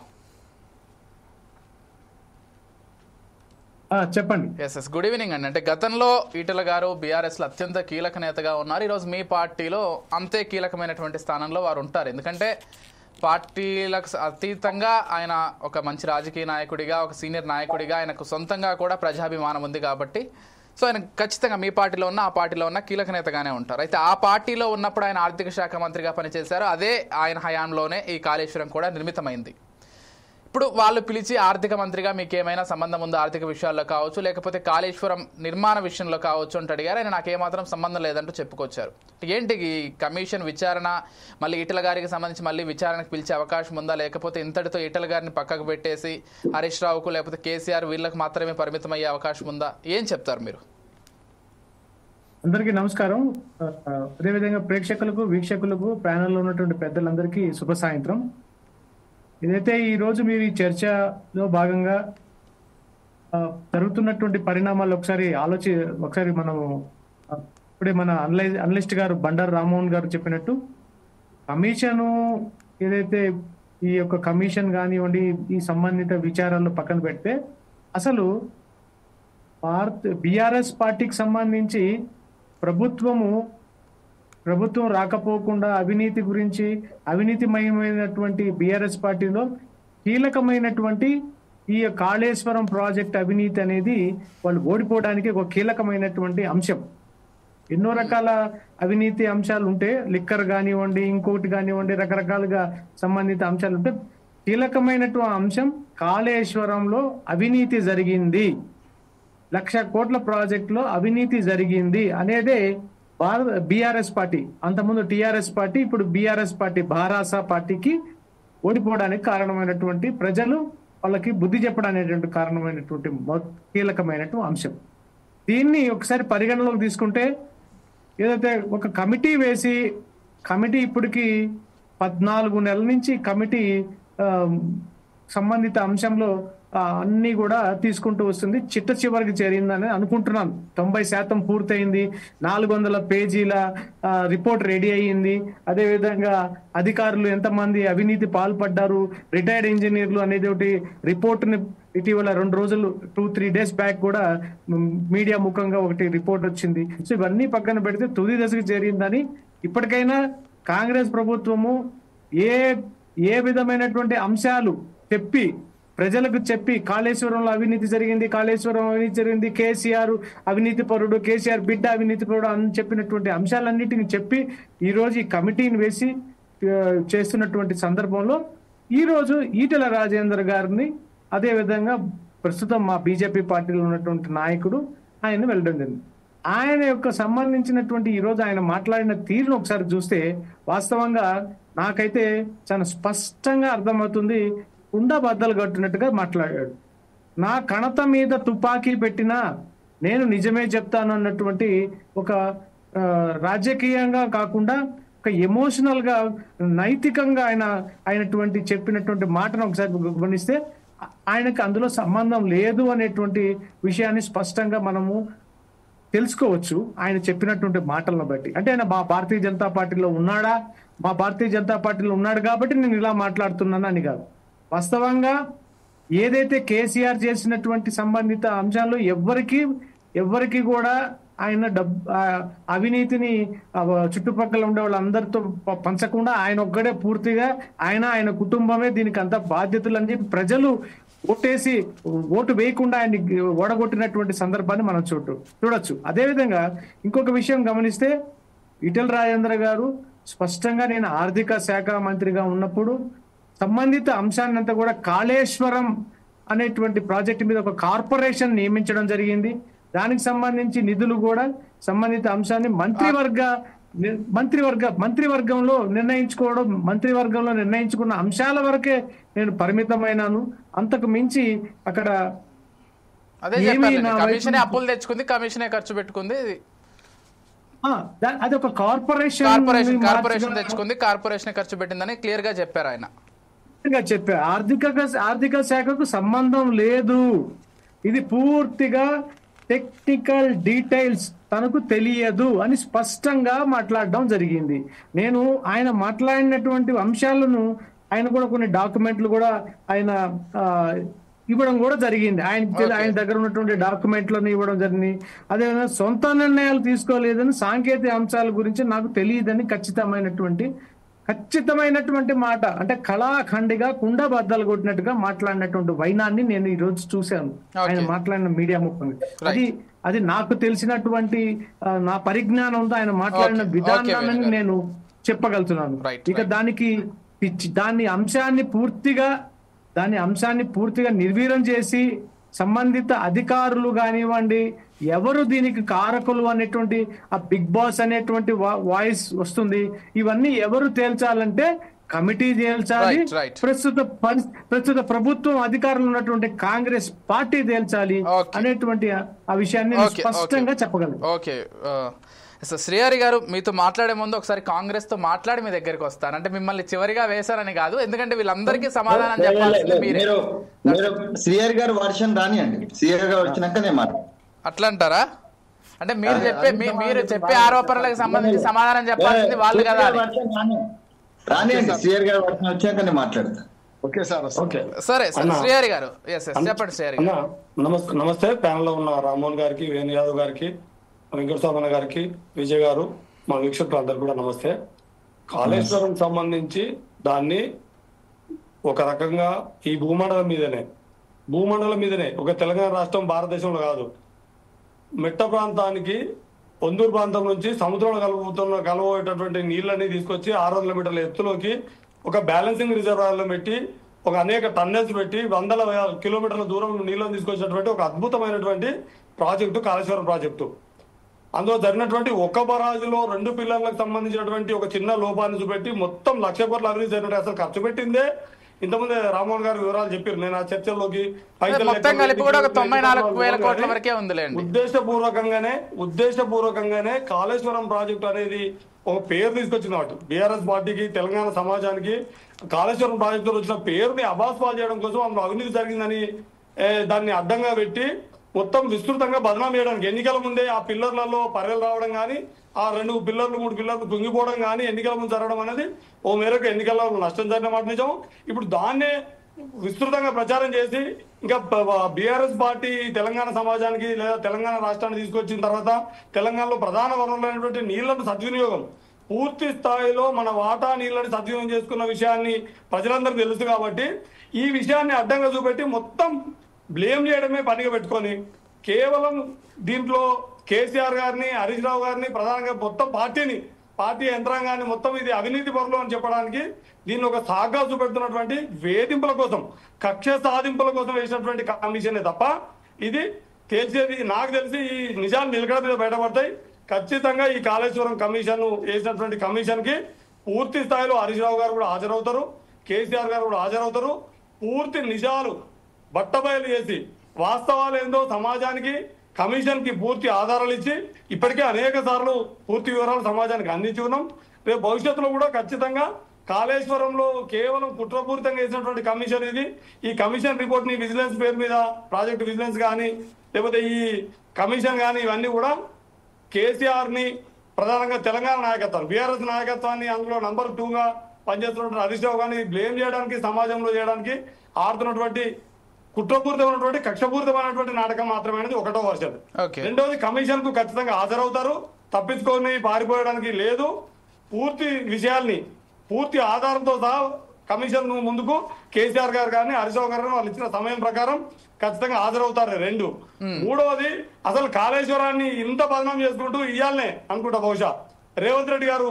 చెప్పండి. ఎస్ గుడ్ ఈవినింగ్ అండి. అంటే గతంలో ఈటల గారు బీఆర్ఎస్ లో అత్యంత కీలక నేతగా ఉన్నారు. ఈరోజు మీ పార్టీలో అంతే కీలకమైనటువంటి స్థానంలో వారు ఉంటారు. ఎందుకంటే పార్టీలకు అతీతంగా ఆయన ఒక మంచి రాజకీయ నాయకుడిగా, ఒక సీనియర్ నాయకుడిగా ఆయనకు సొంతంగా కూడా ప్రజాభిమానం ఉంది కాబట్టి సో ఆయన ఖచ్చితంగా మీ పార్టీలో ఉన్న, ఆ పార్టీలో ఉన్న కీలక నేతగానే ఉంటారు. అయితే ఆ పార్టీలో ఉన్నప్పుడు ఆయన ఆర్థిక శాఖ మంత్రిగా పనిచేశారు. అదే ఆయన హయాంలోనే ఈ కాళేశ్వరం కూడా నిర్మితమైంది. ఇప్పుడు వాళ్ళు పిలిచి ఆర్థిక మంత్రిగా మీకు ఏమైనా సంబంధం ఉందో ఆర్థిక విషయాల్లో కావచ్చు, లేకపోతే కాళేశ్వరం నిర్మాణ విషయంలో కావచ్చు అంటే అడిగారు. ఆయన నాకేమాత్రం సంబంధం లేదంటూ చెప్పుకొచ్చారు. ఏంటి ఈ కమిషన్ విచారణ మళ్ళీ ఈటెల గారికి సంబంధించి మళ్ళీ విచారణకు పిలిచే అవకాశం ఉందా, లేకపోతే ఇంతటితో ఈటెల గారిని పక్కకు పెట్టేసి హరీష్ రావుకు లేకపోతే కేసీఆర్ వీళ్ళకి మాత్రమే పరిమితం అయ్యే అవకాశం ఉందా? ఏం చెప్తారు మీరు? అందరికీ నమస్కారం. అదేవిధంగా ప్రేక్షకులకు, వీక్షకులకు, ప్యానెల్లో ఉన్నటువంటి పెద్దలందరికీ శుభ సాయంత్రం. ఏదైతే ఈ రోజు మీరు ఈ చర్చలో భాగంగా జరుగుతున్నటువంటి పరిణామాలు ఒకసారి మనం ఇప్పుడే మన అనలిస్ట్ గారు బండారు రామ్మోహన్ గారు చెప్పినట్టు కమిషను ఏదైతే ఈ యొక్క కమిషన్ కానివ్వండి, ఈ సంబంధిత విచారాలను పక్కన పెడితే అసలు బీఆర్ఎస్ పార్టీకి సంబంధించి ప్రభుత్వం రాకపోకుండా అవినీతి గురించి, అవినీతిమయమైనటువంటి బీఆర్ఎస్ పార్టీలో కీలకమైనటువంటి ఈ కాళేశ్వరం ప్రాజెక్ట్ అవినీతి అనేది వాళ్ళు ఓడిపోవడానికి ఒక కీలకమైనటువంటి అంశం. ఎన్నో రకాల అవినీతి అంశాలు ఉంటే, లిక్కర్ కానివ్వండి, ఇంకోటి కానివ్వండి, రకరకాలుగా సంబంధిత అంశాలు ఉంటే కీలకమైనటువంటి అంశం కాళేశ్వరంలో అవినీతి జరిగింది, 1,00,000 కోట్ల ప్రాజెక్టులో అవినీతి జరిగింది అనేదే బీఆర్ఎస్ పార్టీ, అంతకుముందు టీఆర్ఎస్ పార్టీ, ఇప్పుడు బీఆర్ఎస్ పార్టీ భారాస పార్టీకి ఓడిపోవడానికి కారణమైనటువంటి, ప్రజలు వాళ్ళకి బుద్ధి చెప్పడానికి కారణమైనటువంటి కీలకమైనటువంటి అంశం. దీన్ని ఒకసారి పరిగణలోకి తీసుకుంటే ఏదైతే ఒక కమిటీ వేసి, కమిటీ ఇప్పటికి 14 నెలల నుంచి కమిటీ సంబంధిత అంశంలో అన్ని కూడా తీసుకుంటూ వస్తుంది. చిట్ట చివరికి చేరిందని అనుకుంటున్నాను. 90% పూర్తయింది. 400 పేజీల రిపోర్ట్ రెడీ అయ్యింది. అదేవిధంగా అధికారులు ఎంతమంది అవినీతి పాల్పడ్డారు, రిటైర్డ్ ఇంజనీర్లు అనేది ఒకటి రిపోర్ట్ని ఇటీవల 2 రోజులు 2-3 డేస్ బ్యాక్ కూడా మీడియా ముఖంగా ఒకటి రిపోర్ట్ వచ్చింది. సో ఇవన్నీ పక్కన పెడితే తుది దశకు చేరిందని ఇప్పటికైనా కాంగ్రెస్ ప్రభుత్వము ఏ విధమైనటువంటి అంశాలు చెప్పి, ప్రజలకు చెప్పి, కాళేశ్వరంలో అవినీతి జరిగింది, కాళేశ్వరం అవినీతి జరిగింది, కేసీఆర్ అవినీతి పరుడు, కేసీఆర్ బిడ్డ అవినీతి పరుడు అని చెప్పినటువంటి అంశాలన్నిటిని చెప్పి ఈరోజు ఈ కమిటీని వేసి చేస్తున్నటువంటి సందర్భంలో ఈరోజు ఈటెల రాజేందర్ గారిని, అదేవిధంగా ప్రస్తుతం మా బీజేపీ పార్టీలో ఉన్నటువంటి నాయకుడు ఆయన వెళ్ళడం జరిగింది. ఆయన యొక్క సంబంధించినటువంటి ఈరోజు ఆయన మాట్లాడిన తీరును ఒకసారి చూస్తే వాస్తవంగా నాకైతే చాలా స్పష్టంగా అర్థమవుతుంది. కుండ బద్దలు కట్టినట్టుగా మాట్లాడాడు. నా కణత మీద తుపాకీ పెట్టినా నేను నిజమే చెప్తాను అన్నటువంటి ఒక రాజకీయంగా కాకుండా ఒక ఎమోషనల్ గా, నైతికంగా ఆయనటువంటి చెప్పినటువంటి మాటను ఒకసారి గమనిస్తే ఆయనకు అందులో సంబంధం లేదు అనేటువంటి విషయాన్ని స్పష్టంగా మనము తెలుసుకోవచ్చు ఆయన చెప్పినటువంటి మాటలను బట్టి. అంటే ఆయన మా భారతీయ జనతా పార్టీలో ఉన్నాడా, మా భారతీయ జనతా పార్టీలో ఉన్నాడు కాబట్టి నేను ఇలా మాట్లాడుతున్నాను అని కాదు. వాస్తవంగా ఏదైతే కేసీఆర్ చేసినటువంటి సంబంధిత అంశాల్లో ఎవరికి కూడా ఆయన అవినీతిని చుట్టుపక్కల ఉండే వాళ్ళందరితో పంచకుండా ఆయన ఒక్కడే పూర్తిగా ఆయన కుటుంబమే దీనికి అంత బాధ్యతలు అని చెప్పి ప్రజలు ఓటు వేయకుండా ఆయన్ని ఓడగొట్టినటువంటి సందర్భాన్ని మనం చూడొచ్చు. అదేవిధంగా ఇంకొక విషయం గమనిస్తే ఈటెల రాజేంద్ర గారు స్పష్టంగా నేను ఆర్థిక శాఖ మంత్రిగా ఉన్నప్పుడు సంబంధిత అంశాన్ని అంతా కూడా కాళేశ్వరం అనేటువంటి ప్రాజెక్టు మీద ఒక కార్పొరేషన్ నియమించడం జరిగింది. దానికి సంబంధించి నిధులు కూడా సంబంధిత అంశాన్ని మంత్రివర్గంలో నిర్ణయించుకున్న అంశాల వరకే నేను పరిమితమైనాను. అంతకు మించి అక్కడ అప్పులు తెచ్చుకుంది, కమిషనే ఖర్చు పెట్టుకుంది. అది ఒక కార్పొరేషన్ తెచ్చుకుంది, కార్పొరేషన్ ఖర్చు పెట్టిందని క్లియర్ గా చెప్పారు ఆయన. చెప్పారు ఆర్థిక శాఖకు సంబంధం లేదు, ఇది పూర్తిగా టెక్నికల్ డీటెయిల్స్ తనకు తెలియదు అని స్పష్టంగా మాట్లాడడం జరిగింది. నేను ఆయన మాట్లాడినటువంటి అంశాలను ఆయన కూడా కొన్ని డాక్యుమెంట్లు కూడా ఆయన ఇవ్వడం కూడా జరిగింది. ఆయన దగ్గర ఉన్నటువంటి డాక్యుమెంట్లను ఇవ్వడం జరిగింది. అదేవిధంగా సొంత నిర్ణయాలు తీసుకోలేదని, సాంకేతిక అంశాల గురించి నాకు తెలియదని ఖచ్చితమైనటువంటి మాట, అంటే కళాఖండిగా కుండ బద్దలు కొట్టినట్టుగా మాట్లాడినటువంటి వైనాన్ని నేను ఈ రోజు చూశాను ఆయన మాట్లాడిన మీడియా ముఖంగా. అది నాకు తెలిసినటువంటి నా పరిజ్ఞానంతో ఆయన మాట్లాడిన విధానాన్ని నేను చెప్పగలుగుతున్నాను. ఇక దాని అంశాన్ని పూర్తిగా దాని అంశాన్ని పూర్తిగా నిర్వీర్యం చేసి సంబంధిత అధికారులు కానివ్వండి, ఎవరు దీనికి కారకులు అనేటువంటి ఆ బిగ్ బాస్ అనేటువంటి వాయిస్ వస్తుంది. ఇవన్నీ ఎవరు తేల్చాలంటే కమిటీ తేల్చాలి. ప్రస్తుత ప్రభుత్వం అధికారంలో ఉన్నటువంటి కాంగ్రెస్ పార్టీ తేల్చాలి అనేటువంటి ఆ విషయాన్ని స్పష్టంగా చెప్పగలను. ఓకే శ్రీహరి గారు, మీతో మాట్లాడే ముందు ఒకసారి కాంగ్రెస్ తో మాట్లాడి మీ దగ్గరికి వస్తాను. అంటే మిమ్మల్ని చివరిగా వేశారని కాదు, ఎందుకంటే వీళ్ళందరికీ సమాధానం చెప్పాల్సింది మీరే. శ్రీహరి గారు వర్షన్ రానియండి, శ్రీహరి గారు వచ్చినాక నేను మాట్లాడు. అట్లా అంటారా? అంటే మీరు చెప్పే ఆరోపణలకు సంబంధించి సమాధానం చెప్పాల్సింది వాళ్ళు కదా. రానియండి, శ్రీహరి గారు వర్షన్ వచ్చాక నేను మాట్లాడతాను. Okay sir. సరే శ్రీహరి గారు చెప్పండి. శ్రీహరి గారు నమస్తే. ప్యానల్ లో ఉన్న రామ్మోహన్ గారికి, వేణు యాదవ్ గారికి, వెంకటస్వామి గారికి, విజయ్ గారు, మా వీక్షకులు అందరు కూడా నమస్తే. కాళేశ్వరం సంబంధించి దాన్ని ఒక రకంగా ఈ భూమండలం మీదనే ఒక తెలంగాణ రాష్ట్రం భారతదేశంలో కాదు, మెట్ట ప్రాంతానికి పొందూరు ప్రాంతం నుంచి సముద్రంలో కలవబోయేటటువంటి నీళ్ళని తీసుకొచ్చి 600 మీటర్ల ఎత్తులోకి ఒక బ్యాలెన్సింగ్ రిజర్వాయర్లో పెట్టి ఒక అనేక టన్నెల్స్ పెట్టి 100 కిలోమీటర్ల దూరం నీళ్ళని తీసుకొచ్చినటువంటి ఒక అద్భుతమైనటువంటి ప్రాజెక్టు కాళేశ్వరం ప్రాజెక్టు. అందులో జరిగినటువంటి ఒక్క బరాజులో 2 పిల్లర్లకు సంబంధించినటువంటి ఒక చిన్న లోపాన్ని చూపెట్టి మొత్తం 1,00,000 కోట్ల అభివృద్ధి జరిగినట్టు అసలు ఖర్చు పెట్టిందే. ఇంతకుముందే రామ్మోహన్ గారు వివరాలు చెప్పారు, నేను ఆ చర్చల్లోకి ఉద్దేశపూర్వకంగానే కాళేశ్వరం ప్రాజెక్టు అనేది ఒక పేరు తీసుకొచ్చింది కాబట్టి బీఆర్ఎస్ పార్టీకి, తెలంగాణ సమాజానికి కాళేశ్వరం ప్రాజెక్టులో వచ్చిన పేరుని అబాస్పాలు చేయడం కోసం అందులో అవినీతి జరిగిందని దాన్ని అడ్డంగా పెట్టి మొత్తం విస్తృతంగా బదనాం చేయడానికి ఎన్నికల ముందే ఆ పిల్లర్లలో పర్రెలు రావడం కానీ, ఆ 2 పిల్లర్లు 3 పిల్లర్లు కుంగిపోవడం కానీ ఎన్నికల ముందు జరగడం అనేది ఓ మేరకు ఎన్నికల్లో నష్టం జరిగిన మాట నిజం. ఇప్పుడు దాన్నే విస్తృతంగా ప్రచారం చేసి ఇంకా బీఆర్ఎస్ పార్టీ తెలంగాణ సమాజానికి లేదా తెలంగాణ రాష్ట్రాన్ని తీసుకొచ్చిన తర్వాత తెలంగాణలో ప్రధాన వనరులైనటువంటి నీళ్లను సద్వినియోగం, పూర్తి స్థాయిలో మన వాటా నీళ్ళని సద్వినియోగం చేసుకున్న విషయాన్ని ప్రజలందరికీ తెలుసు కాబట్టి ఈ విషయాన్ని అడ్డంగా చూపెట్టి మొత్తం బ్లేమ్ చేయడమే పనిగా పెట్టుకొని కేవలం దీంట్లో కేసీఆర్ గారిని, హరీష్ రావు గారిని, ప్రధానంగా మొత్తం పార్టీ యంత్రాంగాన్ని మొత్తం ఇది అవినీతి పరులు అని చెప్పడానికి దీన్ని ఒక సాగ్గా చూపెడుతున్నటువంటి వేధింపుల కోసం, కక్ష సాధింపుల కోసం వేసినటువంటి కమిషనే తప్ప ఇది తేల్చేది నాకు తెలిసి ఈ నిజాలు నిలకడ మీద బయటపడతాయి. ఖచ్చితంగా ఈ కాళేశ్వరం కమిషన్ వేసినటువంటి కమిషన్ కి పూర్తి స్థాయిలో హరీష్ రావు గారు కూడా హాజరవుతారు, కేసీఆర్ గారు కూడా హాజరవుతారు. పూర్తి నిజాలు బట్టబయలు చేసి వాస్తవాలు ఏందో సమాజానికి, కమిషన్ కి పూర్తి ఆధారాలు ఇచ్చి ఇప్పటికే అనేక సార్లు పూర్తి వివరాలు సమాజానికి అందించి ఉన్నాం. రేపు భవిష్యత్తులో కూడా ఖచ్చితంగా కాళేశ్వరంలో కేవలం కుట్రపూరితంగా వేసినటువంటి కమిషన్ ఇది. ఈ కమిషన్ రిపోర్ట్ ని విజిలెన్స్ పేరు మీద ప్రాజెక్ట్ విజిలెన్స్ కానీ లేకపోతే ఈ కమిషన్ కానీ ఇవన్నీ కూడా కేసీఆర్ ని ప్రధానంగా తెలంగాణ నాయకత్వం, బీఆర్ఎస్ నాయకత్వాన్ని అందులో నంబర్ 2గా పనిచేస్తున్నటువంటి హరీష్ రావు గారిని బ్లేమ్ చేయడానికి, సమాజంలో చేయడానికి ఆడుతున్నటువంటి కుట్రపూరితమైనటువంటి కక్షపూరితమైనటువంటి నాటకం మాత్రమే అనేది ఒకటో వర్షన్. రెండవది కమిషన్ కు ఖచ్చితంగా హాజరవుతారు, తప్పించుకొని పారిపోయడానికి లేదు. పూర్తి విషయాల్ని పూర్తి ఆధారంతో సహా కమిషన్ ముందుకు కేసీఆర్ గారు కానీ హరీష్ రావు గారు వాళ్ళు ఇచ్చిన సమయం ప్రకారం ఖచ్చితంగా హాజరవుతారు. 2. మూడవది అసలు కాళేశ్వరాన్ని ఇంత బదనాం చేసుకుంటూ ఇయ్యాలనే అనుకుంటా బహుశా రేవంత్ రెడ్డి గారు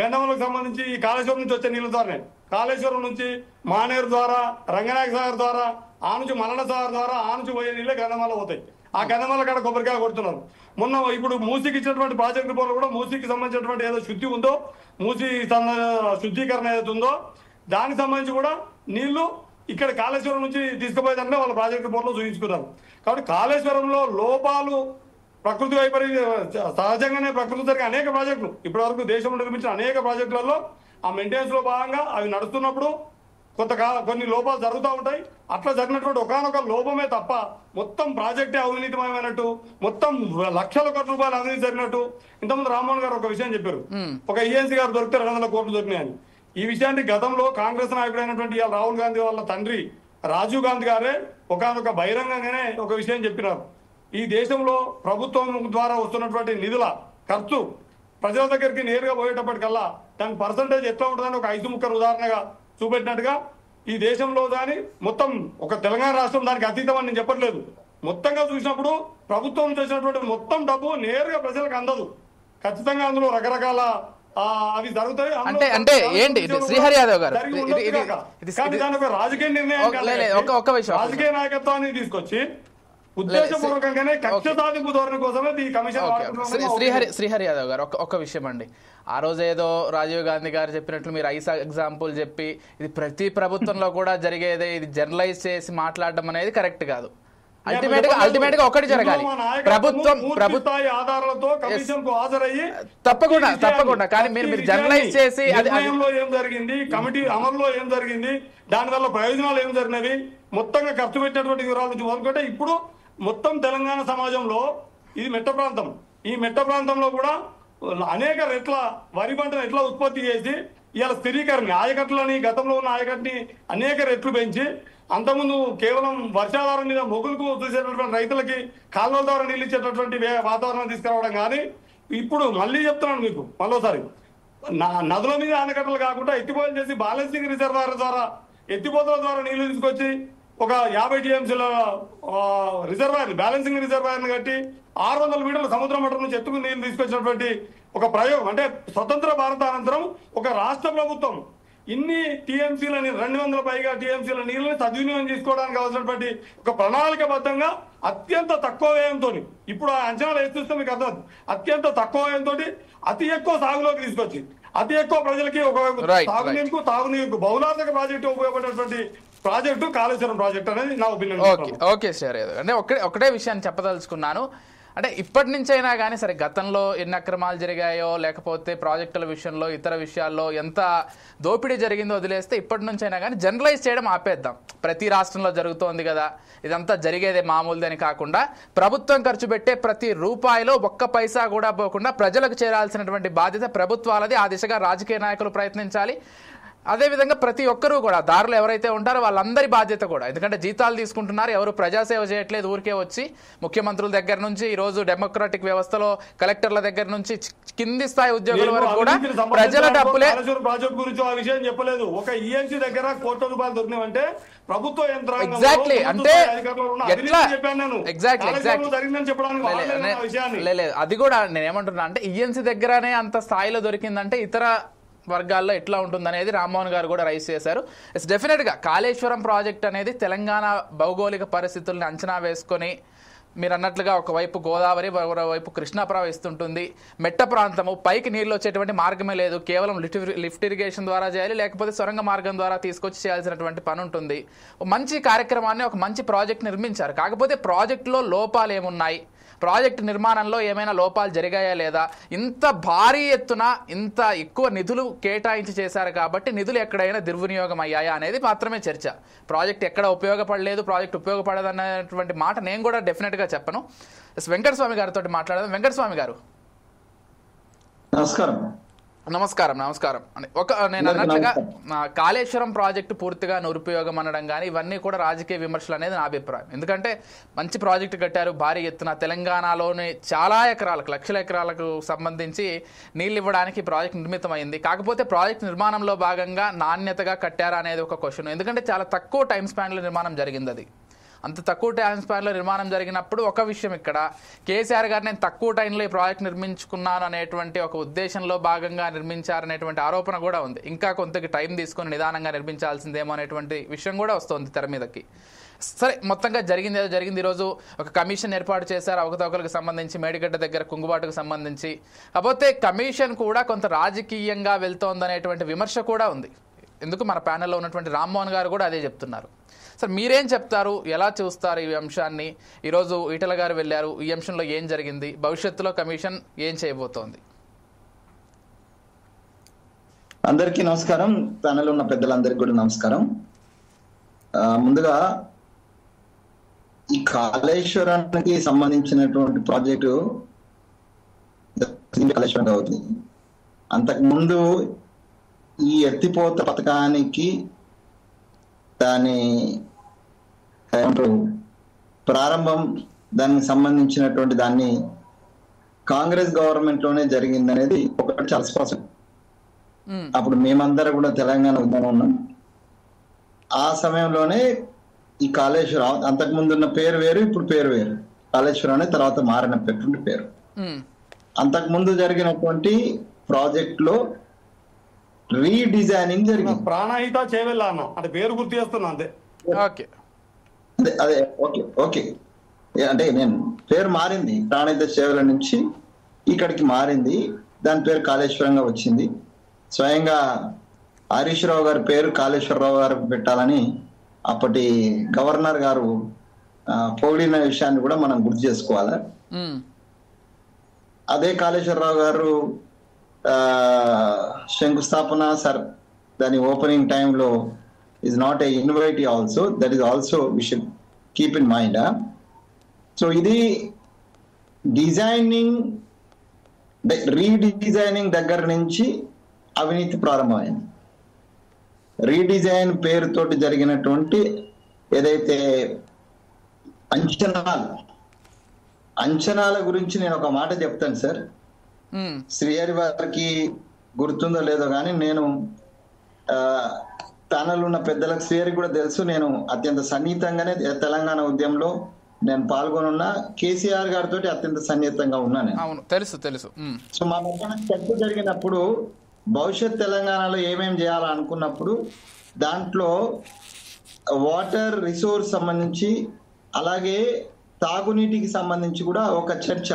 గండములకు సంబంధించి ఈ కాళేశ్వరం నుంచి వచ్చే నీళ్ళ ద్వారానే, కాళేశ్వరం నుంచి మానేరు ద్వారా, రంగనాయక సాగర్ ద్వారా, ఆ నుంచి మల్లన సాగర్ ద్వారా ఆ నుంచి పోయే నీళ్ళే గంధమాల పోతాయి. ఆ గంధమాల కాడ కొబ్బరికాయ కొడుతున్నారు. మొన్న ఇప్పుడు మూసీకి ఇచ్చినటువంటి ప్రాజెక్ట్ రిపోర్ట్ కూడా మూసీకి సంబంధించినటువంటి ఏదో శుద్ధి ఉందో, మూసీ శుద్ధీకరణ ఏదైతే ఉందో దానికి సంబంధించి కూడా నీళ్లు ఇక్కడ కాళేశ్వరం నుంచి తీసుకుపోయేదాన్ని వాళ్ళ ప్రాజెక్ట్ రిపోర్ట్ లో చూపించుకున్నారు. కాబట్టి కాళేశ్వరంలో లోపాలు ప్రకృతి సహజంగానే ప్రకృతి జరిగే అనేక ప్రాజెక్టులు ఇప్పటి వరకు దేశంలో నిర్మించిన అనేక ప్రాజెక్టులలో ఆ మెయింటెనెన్స్ లో భాగంగా అవి నడుస్తున్నప్పుడు కొన్ని లోపాలు జరుగుతూ ఉంటాయి. అట్లా జరిగినటువంటి ఒకనొక లోపమే తప్ప మొత్తం ప్రాజెక్టే అవినీతిమయమైనట్టు, మొత్తం లక్షల కోట్ల రూపాయలు అవినీతి జరిగినట్టు ఇంతకుముందు రామ్మోహన్ గారు ఒక విషయం చెప్పారు, ఒక ఈఎన్సీ గారు దొరికితే 200 కోట్లు దొరికినాయని. ఈ విషయాన్ని గతంలో కాంగ్రెస్ నాయకుడైనటువంటి రాహుల్ గాంధీ వాళ్ళ తండ్రి రాజీవ్ గాంధీ గారే ఒకనొక బహిరంగంగానే ఒక విషయం చెప్పినారు. ఈ దేశంలో ప్రభుత్వం ద్వారా వస్తున్నటువంటి నిధుల ఖర్చు ప్రజల దగ్గరికి నేరుగా పోయేటప్పటికల్లా దాని పర్సంటేజ్ ఎట్లా ఉంటుందని ఒక 5 ముక్కలు ఉదాహరణగా చూపెట్టినట్టుగా ఈ దేశంలో దాని మొత్తం ఒక తెలంగాణ రాష్ట్రం దానికి అతీతం అని నేను చెప్పట్లేదు. మొత్తంగా చూసినప్పుడు ప్రభుత్వం చేసినటువంటి మొత్తం డబ్బు నేరుగా ప్రజలకు అందదు. ఖచ్చితంగా అందులో రకరకాల అవి జరుగుతాయి. అంటే ఏంటి శ్రీహరి యాదవ్ గారు రాజకీయ నిర్ణయం ఒక్క విషయం, రాజకీయ నాయకత్వాన్ని తీసుకొచ్చి ఉద్దేశపూర్వకంగానే కక్ష సాధింపు ధోరణి కోసమే ఈ కమిషన్. శ్రీహరి యాదవ్ గారు ఒక్క విషయం అండి, ఆ రోజు ఏదో రాజీవ్ గాంధీ గారు చెప్పినట్లు మీరు ఎగ్జాంపుల్ చెప్పి ఇది ప్రతి ప్రభుత్వంలో కూడా జరిగేదే, ఇది జనరలైజ్ చేసి మాట్లాడడం అనేది కరెక్ట్ కాదు. అల్టిమేట్ గా ఒకటి జరగాలి, ప్రభుత్వం ఆధారాలతో కమిషన్ కు హాజరయ్యి తప్పకుండా కానీ మీరు జనరలైజ్ చేసి ఏం జరిగింది, కమిటీ అమలులో ఏం జరిగింది, దానివల్ల ప్రయోజనాలు ఏం జరిగినవి మొత్తంగా ఖర్చు పెట్టినటువంటి వివరాల నుంచి మొదలుకుంటే ఇప్పుడు మొత్తం తెలంగాణ సమాజంలో ఇది మెట్ట ప్రాంతం. ఈ మెట్ట ప్రాంతంలో కూడా అనేక రెట్ల వరి పంటను ఎట్లా ఉత్పత్తి చేసి ఇవాళ స్థిరీకరణ ఆయకట్టులని గతంలో ఉన్న ఆయకట్టుని అనేక రెట్లు పెంచి అంతకుముందు కేవలం వర్షాధారం మీద మొగులకు చూసేటటువంటి రైతులకి కాలువల ద్వారా నీళ్ళు ఇచ్చేటటువంటి వాతావరణం తీసుకురావడం కానీ ఇప్పుడు మళ్ళీ చెప్తున్నాను మీకు మరోసారి నదుల మీద ఆనకట్టలు కాకుండా ఎత్తిపోతలు చేసి బ్యాలెన్సింగ్ రిజర్వాయర్ ద్వారా ఎత్తిపోతల ద్వారా నీళ్లు తీసుకొచ్చి ఒక 50 టీఎంసీల రిజర్వాయర్ బ్యాలెన్సింగ్ రిజర్వాయర్ని కట్టి 600 మీటర్ల సముద్ర మట్టం నుంచి ఎత్తుకు నీళ్లు తీసుకొచ్చినటువంటి ఒక ప్రయోగం. అంటే స్వతంత్ర భారతానంతరం ఒక రాష్ట్ర ప్రభుత్వం ఇన్ని టీఎంసీలని 200 పైగా టీఎంసీల నీళ్ళని సద్వినియోగం చేసుకోవడానికి అవసరమైనటువంటి ఒక ప్రణాళికబద్ధంగా అత్యంత తక్కువ వ్యయంతో, ఇప్పుడు ఆ అంచనాలు వేస్తే మీకు అర్థం, అత్యంత తక్కువ వ్యయంతో అతి ఎక్కువ సాగులోకి తీసుకొచ్చి అతి ఎక్కువ ప్రజలకి ఒకవైపు తాగునీరుకు బహుళార్థక ప్రాజెక్టు ఉపయోగపడేటువంటి ప్రాజెక్టు కాళేశ్వరం ప్రాజెక్ట్ అనేది నా ఒపీనియన్. ఓకే సార్, అంటే ఒకటే విషయాన్ని చెప్పదలుచుకున్నాను. అంటే ఇప్పటి నుంచైనా కానీ సరే గతంలో ఎన్ని అక్రమాలు జరిగాయో లేకపోతే ప్రాజెక్టుల విషయంలో ఇతర విషయాల్లో ఎంత దోపిడీ జరిగిందో వదిలేస్తే ఇప్పటి నుంచైనా కానీ జనరలైజ్ చేయడం ఆపేద్దాం. ప్రతి రాష్ట్రంలో జరుగుతోంది కదా, ఇదంతా జరిగేదే మామూలుదని కాకుండా ప్రభుత్వం ఖర్చు పెట్టే ప్రతి రూపాయిలో ఒక్క పైసా కూడా పోకుండా ప్రజలకు చేరాల్సినటువంటి బాధ్యత ప్రభుత్వాలది. ఆ దిశగా రాజకీయ నాయకులు ప్రయత్నించాలి. అదేవిధంగా ప్రతి ఒక్కరూ కూడా దారులు ఎవరైతే ఉంటారో వాళ్ళందరి బాధ్యత కూడా, ఎందుకంటే జీతాలు తీసుకుంటున్నారు, ఎవరు ప్రజాసేవ చేయట్లేదు, ఊరికే వచ్చి ముఖ్యమంత్రుల దగ్గర నుంచి ఈరోజు డెమోక్రాటిక్ వ్యవస్థలో కలెక్టర్ల దగ్గర నుంచి కింది స్థాయి ఉద్యోగుల వరకు కూడా ప్రజల డబ్బులే. ప్రాజెక్ట్ గురించి ఆ విషయం చెప్పలేదు. ఒక ఈఎన్సీ దగ్గర ₹1 దొరికినాయంటే ప్రభుత్వ యంత్రాంగం ఎగ్జాక్ట్లీ అంటే అది కూడా నేను ఏమంటున్నా అంటే ఈఎన్సీ దగ్గరనే అంత స్థాయిలో దొరికిందంటే ఇతర వర్గాల్లో ఎట్లా ఉంటుందనేది రామ్మోహన్ గారు కూడా రైజ్ చేశారు. డెఫినెట్గా కాళేశ్వరం ప్రాజెక్ట్ అనేది తెలంగాణ భౌగోళిక పరిస్థితుల్ని అంచనా వేసుకొని మీరు అన్నట్లుగా ఒకవైపు గోదావరి మరోవైపు కృష్ణా ప్రవహిస్తుంటుంది, మెట్ట ప్రాంతము, పైకి నీళ్ళు వచ్చేటువంటి మార్గమే లేదు, కేవలం లిఫ్ట్ ఇరిగేషన్ ద్వారా చేయాలి లేకపోతే సొరంగ మార్గం ద్వారా తీసుకొచ్చి చేయాల్సినటువంటి పని ఉంటుంది. మంచి కార్యక్రమాన్ని ఒక మంచి ప్రాజెక్ట్ నిర్మించారు. కాకపోతే ప్రాజెక్టులో లోపాలు ఏమున్నాయి, ప్రాజెక్టు నిర్మాణంలో ఏమైనా లోపాలు జరిగాయా లేదా, ఇంత భారీ ఎత్తున ఇంత ఎక్కువ నిధులు కేటాయించి చేశారు కాబట్టి నిధులు ఎక్కడైనా దుర్వినియోగం అయ్యాయా అనేది మాత్రమే చర్చ. ప్రాజెక్ట్ ఎక్కడ ఉపయోగపడలేదు, ప్రాజెక్ట్ ఉపయోగపడదు అనేటువంటి మాట నేను కూడా డెఫినెట్గా చెప్పను. వెంకటస్వామి గారితో మాట్లాడదాం. వెంకటస్వామి గారు నమస్కారం. నేను అన్నట్లుగా కాళేశ్వరం ప్రాజెక్టు పూర్తిగా నిరుపయోగం అనడం కానీ ఇవన్నీ కూడా రాజకీయ విమర్శలు అనేది నా అభిప్రాయం. ఎందుకంటే మంచి ప్రాజెక్టు కట్టారు, భారీ ఎత్తున తెలంగాణలోని చాలా ఎకరాలకు లక్షల ఎకరాలకు సంబంధించి నీళ్ళు ఇవ్వడానికి ప్రాజెక్ట్ నిర్మితమైంది. కాకపోతే ప్రాజెక్ట్ నిర్మాణంలో భాగంగా నాణ్యతగా కట్టారా అనేది ఒక క్వశ్చన్. ఎందుకంటే చాలా తక్కువ టైం స్పాన్లో నిర్మాణం జరిగింది. అది అంత తక్కువ టైం స్పాన్లో నిర్మాణం జరిగినప్పుడు ఒక విషయం, ఇక్కడ కేసీఆర్ గారు నేను తక్కువ టైంలో ఈ ప్రాజెక్ట్ నిర్మించుకున్నాను అనేటువంటి ఒక ఉద్దేశంలో భాగంగా నిర్మించారనేటువంటి ఆరోపణ కూడా ఉంది. ఇంకా కొంతకి టైం తీసుకొని నిదానంగా నిర్మించాల్సిందేమో అనేటువంటి విషయం కూడా వస్తుంది తెర మీదకి. సరే, మొత్తంగా జరిగింది ఏదో జరిగింది. ఈరోజు ఒక కమిషన్ ఏర్పాటు చేశారు అవకతవకలకు సంబంధించి, మేడిగడ్డ దగ్గర కుంగుబాటుకు సంబంధించి. కాకపోతే కమిషన్ కూడా కొంత రాజకీయంగా వెళ్తోందనేటువంటి విమర్శ కూడా ఉంది. ఎందుకు మన ప్యానెల్లో ఉన్నటువంటి రామ్మోహన్ గారు కూడా అదే చెప్తున్నారు. సార్ మీరేం చెప్తారు, ఎలా చూస్తారు ఈ అంశాన్ని? ఈరోజు ఈటల గారు వెళ్ళారు, ఈ అంశంలో ఏం జరిగింది, భవిష్యత్తులో కమిషన్ ఏం చేయబోతోంది? అందరికీ నమస్కారం, ప్యానెల్ ఉన్న పెద్దలందరికీ కూడా నమస్కారం. ముందుగా ఈ కాళేశ్వరానికి సంబంధించినటువంటి ప్రాజెక్టు కాళేశ్వరం అవుతుంది. అంతకుముందు ఈ ఎత్తిపోత పథకానికి దాని ప్రారంభం, దానికి సంబంధించినటువంటి దాన్ని కాంగ్రెస్ గవర్నమెంట్ లోనే జరిగిందనేది ఒకటి చాలా స్పష్టం. అప్పుడు మేమందరం కూడా తెలంగాణ ఉద్యమం ఉన్నాం. ఆ సమయంలోనే ఈ కాళేశ్వరం, అంతకుముందు ఉన్న పేరు వేరు, ఇప్పుడు పేరు వేరు. కాళేశ్వరం అనే తర్వాత మారినటువంటి పేరు. అంతకుముందు జరిగినటువంటి ప్రాజెక్ట్ లో రీడిజైనింగ్ జరిగింది. ప్రాణహిత చేవెళ్ళ అన్న అంటే పేరు గుర్తు చేస్తున్నా అంతే. ఓకే అదే ఓకే ఓకే అంటే నేను పేరు మారింది, ప్రాణహిత చేవెళ్ళ నుంచి ఇక్కడికి మారింది, దాని పేరు కాళేశ్వరంగా వచ్చింది. స్వయంగా హరీష్ రావు గారి పేరు కాళేశ్వరరావు గారు పెట్టాలని అప్పటి గవర్నర్ గారు పొగిడిన విషయాన్ని కూడా మనం గుర్తు చేసుకోవాలి. అదే కాళేశ్వరరావు గారు శంకుస్థాపన సార్ దాని ఓపెనింగ్ టైంలో is not a invitee also, that is also we should keep in mind. So ఇది డిజైనింగ్ రీడిజైనింగ్ దగ్గర నుంచి అవినీతి ప్రారంభమైంది. రీడిజైన్ పేరుతోటి జరిగినటువంటి ఏదైతే అంచనాల గురించి నేను ఒక మాట చెప్తాను సార్. శ్రీహరి వారికి గుర్తుందో లేదో కానీ నేను ప్యానల్ ఉన్న పెద్దలకు శ్రీహరి కూడా తెలుసు, నేను అత్యంత సన్నిహితంగానే తెలంగాణ ఉద్యమంలో నేను పాల్గొనున్నా. కేసీఆర్ గారితో అత్యంత సన్నిహితంగా ఉన్నాను. తెలుసు తెలుసు. సో మా మధ్యన చర్చ జరిగినప్పుడు భవిష్యత్ తెలంగాణలో ఏమేమి చేయాలనుకున్నప్పుడు దాంట్లో వాటర్ రిసోర్స్ సంబంధించి అలాగే తాగునీటికి సంబంధించి కూడా ఒక చర్చ.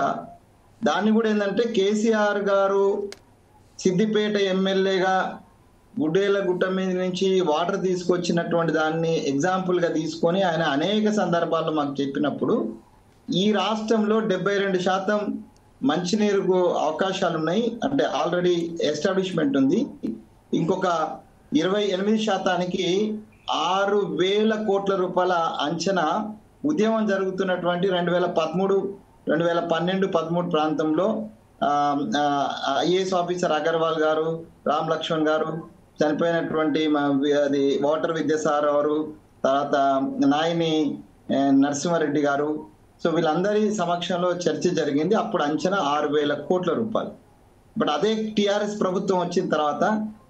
దాన్ని కూడా ఏంటంటే కేసీఆర్ గారు సిద్దిపేట ఎమ్మెల్యేగా గుడ్డేల గుట్ట మీద నుంచి వాటర్ తీసుకొచ్చినటువంటి దాన్ని ఎగ్జాంపుల్ గా తీసుకొని ఆయన అనేక సందర్భాల్లో మాకు చెప్పినప్పుడు ఈ రాష్ట్రంలో 72% మంచినీరుకు అవకాశాలు ఉన్నాయి, అంటే ఆల్రెడీ ఎస్టాబ్లిష్మెంట్ ఉంది. ఇంకొక 28% 6,000 కోట్ల రూపాయల అంచనా ఉద్యమం జరుగుతున్నటువంటి 2013, 2012, 13 ప్రాంతంలో ఐఏఎస్ ఆఫీసర్ అగర్వాల్ గారు, రామ్ లక్ష్మణ్ గారు, చనిపోయినటువంటి అది వాటర్ విద్యాసాగర్ గారు, తర్వాత నాయని నరసింహారెడ్డి గారు, సో వీళ్ళందరి సమక్షంలో చర్చ జరిగింది. అప్పుడు అంచనా 6,000 కోట్ల రూపాయలు. బట్ అదే టిఆర్ఎస్ ప్రభుత్వం వచ్చిన తర్వాత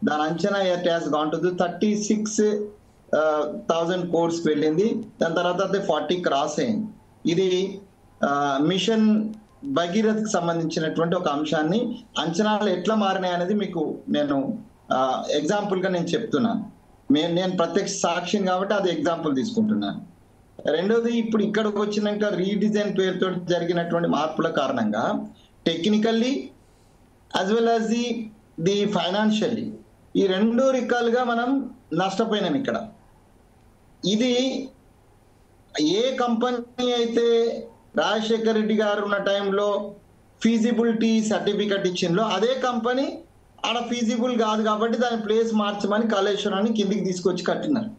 దాని అంచనా it has gone to 36,000 course వెళ్ళింది. దాని తర్వాత 40 క్రాస్ అయింది. ఇది మిషన్ భగీరథ్ కి సంబంధించినటువంటి ఒక అంశాన్ని అంచనాలు ఎట్లా మారినాయి అనేది మీకు నేను ఎగ్జాంపుల్ గా నేను చెప్తున్నాను. నేను ప్రత్యక్ష సాక్ష్యం కాబట్టి అది ఎగ్జాంపుల్ తీసుకుంటున్నాను. రెండోది, ఇప్పుడు ఇక్కడికి వచ్చినాక రీడిజైన్ పేరుతో జరిగినటువంటి మార్పుల కారణంగా technically as well as the financially ఈ 2 రకాలుగా మనం నష్టపోయినాం. ఇక్కడ ఇది ఏ కంపెనీ అయితే రాజశేఖర్ రెడ్డి గారు ఉన్న టైంలో ఫీజిబిలిటీ సర్టిఫికెట్ ఇచ్చిందో అదే కంపెనీ ఆడ ఫీజిబుల్ కాదు కాబట్టి దాని ప్లేస్ మార్చమని కాళేశ్వరాన్ని కిందికి తీసుకొచ్చి కట్టినారు.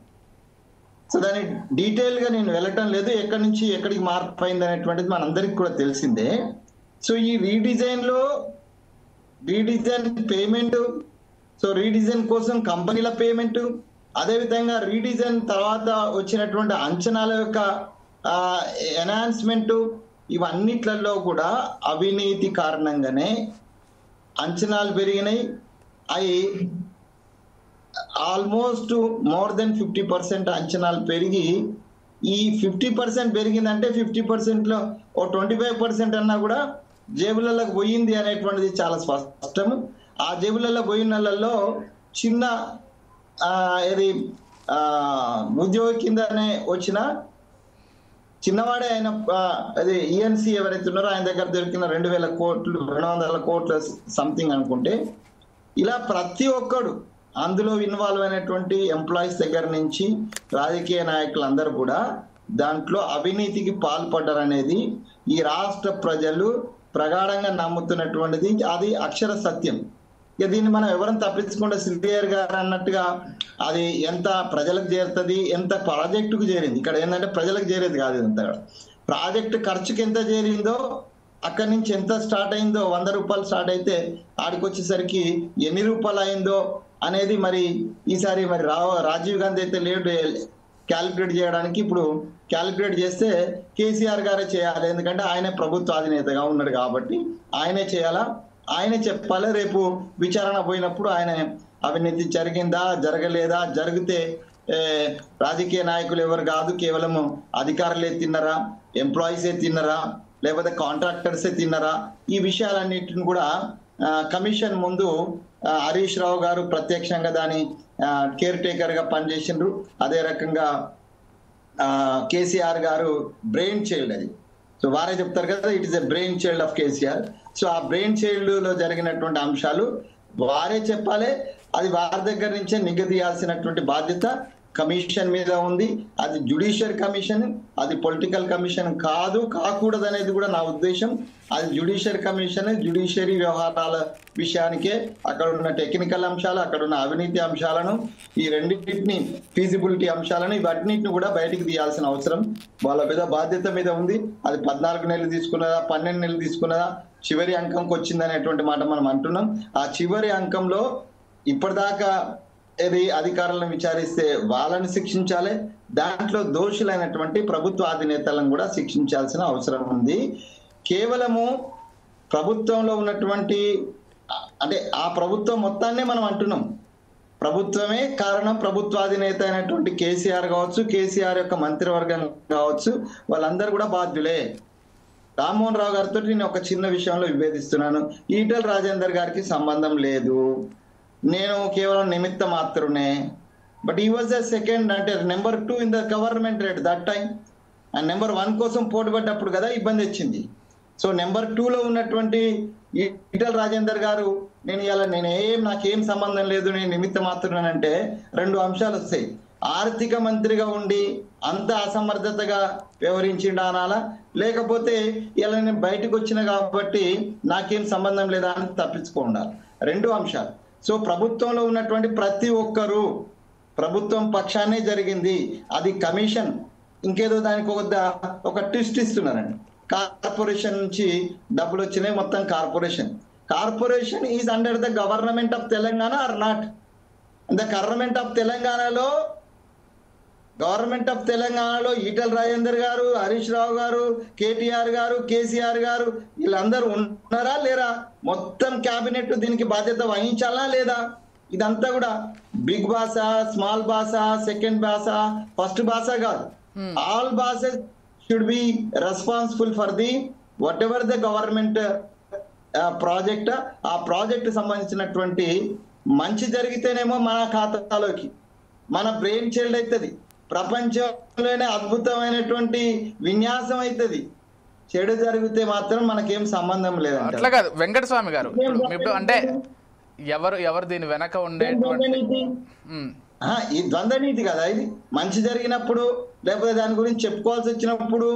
సో దాని డీటెయిల్ గా నేను వెళ్ళటం లేదు, ఎక్కడి నుంచి ఎక్కడికి మార్పు అయింది అనేటువంటిది మనందరికి కూడా తెలిసిందే. సో ఈ రీడిజైన్ పేమెంట్, సో రీడిజైన్ కోసం కంపెనీల పేమెంట్, అదేవిధంగా రీడిజైన్ తర్వాత వచ్చినటువంటి అంచనాల యొక్క ఎన్హాన్స్మెంట్, ఇవన్నిట్లలో కూడా అవినీతి కారణంగానే అంచనాలు పెరిగినాయి. అవి ఆల్మోస్ట్ మోర్ దెన్ 50% అంచనాలు పెరిగి, ఈ 50% పెరిగిందంటే 50%లో 25% అన్నా కూడా జేబులలోకి పోయింది అనేటువంటిది చాలా స్పష్టం. ఆ జేబులలో పోయినలలో చిన్న ఉద్యోగి కిందనే వచ్చిన చిన్నవాడే ఆయన అది ఈఎన్సీ ఎవరైతే ఉన్నారో ఆయన దగ్గర దొరికిన 2,000 కోట్లు 200 కోట్ల సంథింగ్ అనుకుంటే, ఇలా ప్రతి ఒక్కడు అందులో ఇన్వాల్వ్ అయినటువంటి ఎంప్లాయీస్ దగ్గర నుంచి రాజకీయ నాయకులందరూ కూడా దాంట్లో అవినీతికి పాల్పడ్డారనేది ఈ రాష్ట్ర ప్రజలు ప్రగాఢంగా నమ్ముతున్నటువంటిది. అది అక్షర సత్యం. ఇక దీన్ని మనం ఎవరైనా తప్పించకుండా శ్రీహరి గారు అన్నట్టుగా అది ఎంత ప్రజలకు చేరుతుంది, ఎంత ప్రాజెక్టుకు చేరింది. ఇక్కడ ఏంటంటే ప్రజలకు చేరేది కాదు, ఇదంతా ప్రాజెక్టు ఖర్చుకి ఎంత చేరిందో అక్కడి నుంచి ఎంత స్టార్ట్ అయిందో, 100 రూపాయలు స్టార్ట్ అయితే ఆడికి వచ్చేసరికి ఎన్ని రూపాయలు అయిందో అనేది మరి ఈసారి మరి రాజీవ్ గాంధీ అయితే లేడు క్యాలిక్యులేట్ చేయడానికి. ఇప్పుడు క్యాలిక్యులేట్ చేస్తే కేసీఆర్ గారే చేయాలి, ఎందుకంటే ఆయనే ప్రభుత్వ అధినేతగా ఉన్నాడు కాబట్టి ఆయనే చేయాలా, ఆయనే చెప్పాలి. రేపు విచారణ పోయినప్పుడు ఆయన అవినీతి జరిగిందా జరగలేదా, జరిగితే రాజకీయ నాయకులు ఎవరు కాదు, కేవలం అధికారులే తిన్నరా, ఎంప్లాయీసే తిన్నరా, లేకపోతే కాంట్రాక్టర్సే తిన్నరా, ఈ విషయాలన్నిటిని కూడా కమిషన్ ముందు హరీష్ రావు గారు ప్రత్యక్షంగా దాని కేర్ టేకర్ గా పనిచేసిండ్రు. అదే రకంగా కేసీఆర్ గారు బ్రెయిన్ చైల్డ్ అది. సో వారే చెప్తారు కదా, it is a brain child of KCR. So ఆ బ్రెయిన్ చైల్డ్ లో జరిగినటువంటి అంశాలు వారే చెప్పాలి. అది వారి దగ్గర నుంచే నిగదీయాల్సినటువంటి బాధ్యత కమిషన్ మీద ఉంది. అది జ్యుడిషియల్ కమిషన్, అది పొలిటికల్ కమిషన్ కాకూడదు అనేది కూడా నా ఉద్దేశం. అది జ్యుడిషియల్ కమిషన్, జ్యుడిషియరీ వ్యవహారాల విషయానికే అక్కడ ఉన్న టెక్నికల్ అంశాలు, అక్కడ ఉన్న అవినీతి అంశాలను, ఈ రెండింటిని ఫీజిబిలిటీ అంశాలను, ఇవన్నిటిని కూడా బయటికి తీయాల్సిన అవసరం వాళ్ళ మీద బాధ్యత మీద ఉంది. అది 14 నెలలు తీసుకున్నదా, 12 నెలలు తీసుకున్నదా, చివరి అంకంకి వచ్చిందనేటువంటి మాట మనం అంటున్నాం. ఆ చివరి అంకంలో ఇప్పటిదాకా ఏది అధికారులను విచారిస్తే వాళ్ళని శిక్షించాలి, దాంట్లో దోషులైనటువంటి ప్రభుత్వ అధినేతలను కూడా శిక్షించాల్సిన అవసరం ఉంది. కేవలము ప్రభుత్వంలో ఉన్నటువంటి అంటే ఆ ప్రభుత్వం మొత్తాన్నే మనం అంటున్నాం, ప్రభుత్వమే కారణం. ప్రభుత్వాధినేత అయినటువంటి కేసీఆర్ కావచ్చు, కేసీఆర్ యొక్క మంత్రివర్గం కావచ్చు, వాళ్ళందరూ కూడా బాధ్యులే. రామ్మోహన్ రావు గారితో నేను ఒక చిన్న విషయంలో విభేదిస్తున్నాను. ఈటెల రాజేందర్ గారికి సంబంధం లేదు, నేను కేవలం నిమిత్త మాత్రమే. బట్ ఈ వాజ్ ద సెకండ్, అంటే number 2 in the government rate that time. And number 1 కోసం పోటీపడ్డప్పుడు కదా ఇబ్బంది వచ్చింది. సో నెంబర్ 2లో ఉన్నటువంటి ఈటెల రాజేందర్ గారు నాకేం సంబంధం లేదు, నేను నిమిత్త మాత్రమేనంటే 2 అంశాలు వస్తాయి. ఆర్థిక మంత్రిగా ఉండి అంత అసమర్థతగా వ్యవహరించిండా అనాలా, లేకపోతే ఇలా నేను బయటకు వచ్చిన కాబట్టి నాకేం సంబంధం లేదా అని తప్పించుకోండాలి. 2 అంశాలు. సో ప్రభుత్వంలో ఉన్నటువంటి ప్రతి ఒక్కరూ ప్రభుత్వం పక్షాన్నే జరిగింది. అది కమిషన్ ఇంకేదో దానికి ఒక ట్విస్ట్ ఇస్తున్నారండి. కార్పొరేషన్ నుంచి డబ్బులు వచ్చినాయి, మొత్తం corporation is under the government of Telangana are not? The government of తెలంగాణలో ఈటెల రాజేందర్ గారు, హరీష్ రావు గారు, కేటీఆర్ గారు, కేసీఆర్ గారు వీళ్ళందరూ ఉన్నారా లేరా? మొత్తం క్యాబినెట్ దీనికి బాధ్యత వహించాలా లేదా? ఇదంతా కూడా బిగ్ భాష, స్మాల్ భాష, సెకండ్ భాష, ఫస్ట్ భాష కాదు. ఆల్ భాషెస్ should be responsible for the whatever the government project. ఆ ప్రాజెక్ట్ సంబంధించినటువంటి మంచి జరిగితేనేమో మన ఖాతాలోకి మన బ్రెయిన్ చైల్డ్ అవుతుంది, ప్రపంచంలోనే అద్భుతమైనటువంటి విన్యాసం అవుతుంది. చెడు జరిగితే మాత్రం మనకేం సంబంధం లేదు. అట్లా కాదు వెంకటస్వామి గారు, అంటే ఎవరు దీని వెనక ఉండేటువంటి ఈ ద్వంద్వ నీతి కదా ఇది. మంచి జరిగినప్పుడు లేకపోతే దాని గురించి చెప్పుకోవాల్సి వచ్చినప్పుడు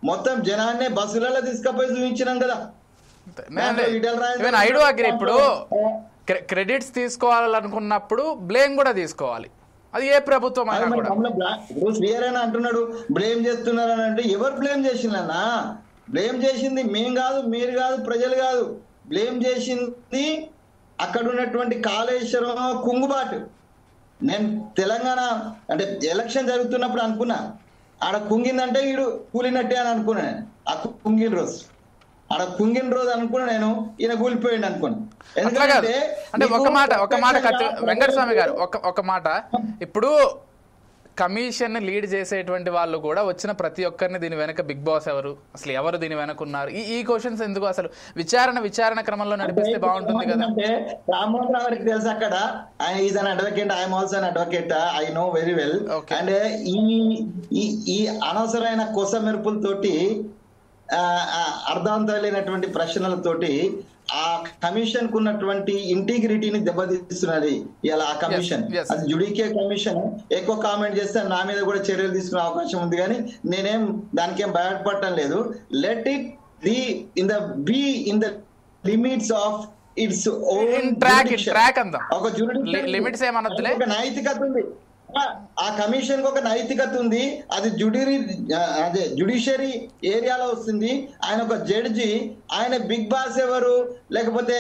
మొత్తం జనాన్నే బస్సులలో తీసుకుపోయి చూపించినాం కదా. ఇప్పుడు క్రెడిట్స్ తీసుకోవాలనుకున్నప్పుడు బ్లేమ్ కూడా తీసుకోవాలి, అది ఏ ప్రభుత్వం అయినా కూడా. శ్రీహరైనా అంటున్నాడు బ్లేమ్ చేస్తున్నారు అని అంటే ఎవరు బ్లేమ్ చేసిందన్నా? బ్లేమ్ చేసింది మేం కాదు, మీరు కాదు, ప్రజలు కాదు. బ్లేమ్ చేసింది అక్కడ ఉన్నటువంటి కాళేశ్వరం కుంగుబాటు. నేను తెలంగాణ అంటే ఎలక్షన్ జరుగుతున్నప్పుడు అనుకున్నా ఆడ కుంగిందంటే ఈడు కూలినట్టే అని అనుకున్నా. ఆ కుంగిన రోజు ఆడ కుంగిన రోజు అనుకున్నా నేను, ఈయన కూలిపోయింది అనుకున్నా. ఎందుకంటే అంటే ఒక మాట వెంకటస్వామి గారు ఒక మాట, ఇప్పుడు కమిషన్ లీడ్ చేసేటువంటి వాళ్ళు కూడా వచ్చిన ప్రతి ఒక్కరిని దీని వెనక బిగ్ బాస్ ఎవరు, అసలు ఎవరు దీని వెనక ఉన్నారు, ఈ క్వశ్చన్స్ ఎందుకు? అసలు విచారణ క్రమంలో నడిపిస్తే బాగుంటుంది కదా. రామ్మోహన్ రావు గారికి తెలుసు అక్కడ is an advocate, I'm also an advocate, I know very well. And ఈ అనవసరమైన కొస మెరుపులతోటి అర్థవంతం లేనటువంటి ప్రశ్నలతోటి ఆ కమిషన్ కు ఉన్నటువంటి ఇంటిగ్రిటీని దెబ్బతీస్తున్నది ఇలా ఆ కమిషన్. అది జుడిషియల్ కమిషన్ ఎక్కువ కామెంట్ చేస్తే నా మీద కూడా చర్యలు తీసుకునే అవకాశం ఉంది, కానీ నేనేం దానికేం భయపడటం లేదు. Let it be in the limits of its own track. ఒక నైతికత ఉంది, ఆ కమిషన్ కు ఒక నైతికత ఉంది. అది జుడిషియరీ ఏరియాలో వస్తుంది. ఆయన ఒక జడ్జి, ఆయన బిగ్ బాస్ ఎవరు, లేకపోతే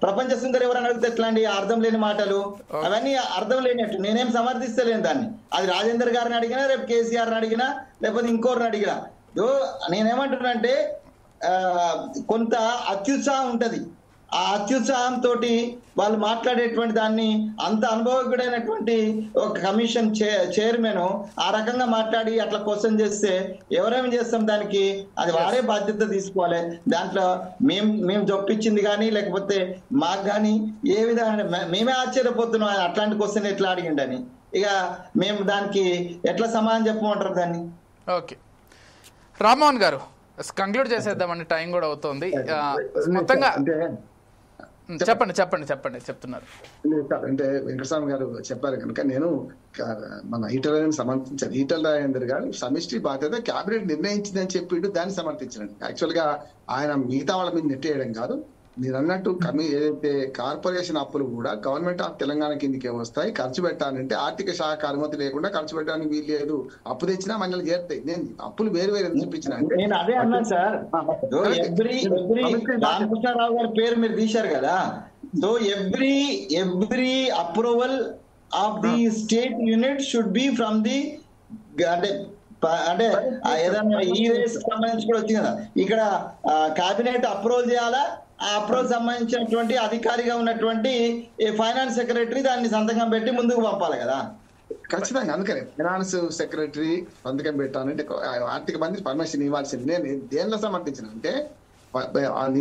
ప్రపంచ సుందరి ఎవరు అని అడిగితే ఎట్లాంటి అర్థం లేని మాటలు, అవన్నీ అర్థం లేనట్టు. నేనేం సమర్థిస్తలేను దాన్ని. అది రాజేందర్ గారిని అడిగినా, రేపు కేసీఆర్ అడిగినా, లేకపోతే ఇంకోరిని అడిగినా. నేనేమంటున్నానంటే కొంత అత్యుత్సాహం ఉంటది ఆ అత్యుత్సాహంతో వాళ్ళు మాట్లాడేటువంటి దాన్ని అంత అనుభవజ్ఞుడైనటువంటి ఒక కమిషన్ చైర్మన్ ఆ రకంగా మాట్లాడి అట్లా క్వశ్చన్ చేస్తే ఎవరేమి చేస్తాం దానికి? అది వారే బాధ్యత తీసుకోవాలి. దాంట్లో మేము జొప్పించింది కానీ లేకపోతే మాకు కానీ ఏ విధంగా మేమే ఆశ్చర్యపోతున్నాం ఆయన అట్లాంటి క్వశ్చన్ ఎట్లా అడిగిండని. ఇక మేము దానికి ఎట్లా సమాధానం చెప్పమంటారు దాన్ని? ఓకే రామ్మోహన్ గారు కంక్లూడ్ చేసేద్దామండి, టైం కూడా అవుతుంది. మొత్తంగా చెప్పండి చెప్తున్నారు. అంటే వెంకటస్వామి గారు చెప్పారు కనుక నేను మన ఈటల సమర్థించాను. ఈటల రాజేందర్ గారు సమిష్టి బాధ్యత కేబినెట్ నిర్ణయించిందని చెప్పిండు, దాన్ని సమర్థించాను. యాక్చువల్ గా ఆయన మిగతా వాళ్ళ మీద నెట్టేయడం కాదు, మీరు అన్నట్టు ఏదైతే కార్పొరేషన్ అప్పులు కూడా గవర్నమెంట్ ఆఫ్ తెలంగాణ కిందకే వస్తాయి. ఖర్చు పెట్టాలంటే ఆర్థిక శాఖ అనుమతి లేకుండా ఖర్చు పెట్టడానికి వీలు లేదు. అప్పు తెచ్చినా మనల్ని చేస్తాయి. నేను అప్పులు వేరు చూపించిన అదే అన్నాను సార్. రామకృష్ణారావు గారి పేరు మీరు తీశారు కదా. So every approval of the state unit should be from the అంటే ఏదైనా ఈ రేస్ సంబంధించి కూడా వచ్చింది కదా. ఇక్కడ కేబినెట్ అప్రూవల్ చేయాలా, ఆ అప్రోచ్ సంబంధించినటువంటి అధికారిగా ఉన్నటువంటి ఫైనాన్స్ సెక్రటరీ దాన్ని సంతకం పెట్టి ముందుకు పంపాలి కదా. ఖచ్చితంగా. అందుకనే ఫైనాన్స్ సెక్రటరీ సంతకం పెట్టాలంటే ఆర్థిక మంత్రి పర్మిషన్ ఇవ్వాల్సింది. నేను దేనిలో సమర్థించిన అంటే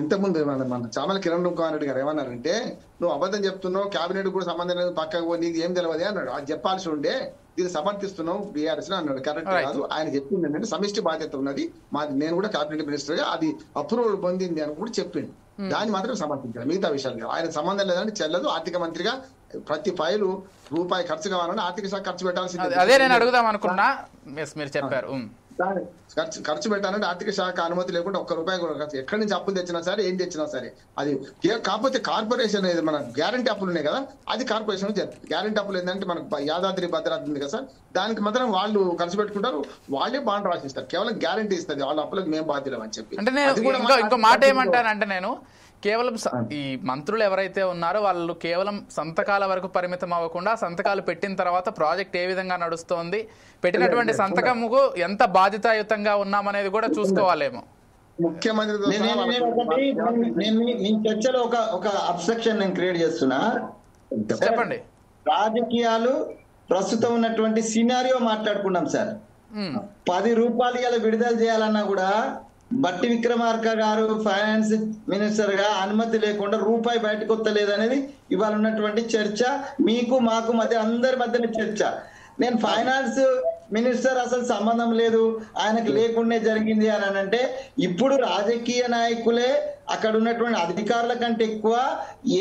ఇంతకుముందు మన చామల కిరణ్ కుమార్ రెడ్డి గారు ఏమన్నారంటే, నువ్వు అబద్ధం చెప్తున్నావు, కేబినెట్ కూడా సంబంధం లేదు, పక్కకు నీకు ఏం తెలియదు అన్నాడు. అది చెప్పాల్సి ఉండే దీన్ని సమర్థిస్తున్నావు బీఆర్ఎస్ అన్నాడు. కరెక్ట్ కాదు. ఆయన చెప్పింది ఏంటంటే సమిష్టి బాధ్యత ఉన్నది మాది, నేను కూడా కేబినెట్ మినిస్టర్ గా అది అప్రూవల్ పొందింది అని కూడా చెప్పిండు. దాన్ని మాత్రం సమర్థించారు. మిగతా విషయాలు ఆయన సంబంధం లేదంటే చెల్లదు. ఆర్థిక మంత్రిగా ప్రతి ఫైలు రూపాయి ఖర్చు కావాలని ఆర్థిక శాఖ ఖర్చు పెట్టాల్సింది. అదే నేను అడుగుదాం అనుకున్నా, మీరు చెప్పారు. ఖర్చు పెట్టాలంటే ఆర్థిక శాఖ అనుమతి లేకుండా ఒక్క రూపాయి కూడా ఖర్చు ఎక్కడి నుంచి అప్పులు తెచ్చినా సరే ఏం తెచ్చినా సరే అది. కాకపోతే కార్పొరేషన్ అనేది మన గ్యారంటీ అప్పులు ఉన్నాయి కదా, అది కార్పొరేషన్ జరుగుతుంది. గ్యారంటీ అప్పులు ఏంటంటే మనకు యాదాద్రి భద్రాద్రి ఉంది కదా సార్, దానికి మాత్రం వాళ్ళు ఖర్చు పెట్టుకుంటారు, వాళ్ళే బాండ్ రాసిస్తారు. కేవలం గ్యారంటీ ఇస్తుంది, వాళ్ళ అప్పులకు మేము బాధ్యులం అని చెప్పి. అంటే నేను ఇంకో మాట ఏమంటానంటే, నేను కేవలం ఈ మంత్రులు ఎవరైతే ఉన్నారో వాళ్ళు కేవలం సంతకాల వరకు పరిమితం అవ్వకుండా సంతకాలు పెట్టిన తర్వాత ప్రాజెక్ట్ ఏ విధంగా నడుస్తోంది, పెట్టినటువంటి సంతకముకు ఎంత బాధ్యతాయుతంగా ఉన్నామనేది కూడా చూసుకోవాలేమో. ముఖ్యమంత్రి చర్చలో ఒక అబ్స్ట్రక్షన్ నేను క్రియేట్ చేస్తున్నా. చెప్పండి. రాజకీయాలు ప్రస్తుతం ఉన్నటువంటి సినారియో మాట్లాడుకున్నాం సార్. 10 రూపాయలు ఇలా విడుదల చేయాలన్నా కూడా బట్టి విక్రమార్క గారు ఫైనాన్స్ మినిస్టర్ గా అనుమతి లేకుండా రూపాయి బయటకు వస్తలేదనేది ఇవాళ ఉన్నటువంటి చర్చ. మీకు మాకు మధ్య అందరి మధ్యన చర్చ. నేను ఫైనాన్స్ మినిస్టర్ అసలు సంబంధం లేదు, ఆయనకు లేకుండే జరిగింది అని అంటే, ఇప్పుడు రాజకీయ నాయకులే అక్కడ ఉన్నటువంటి అధికారుల కంటే ఎక్కువ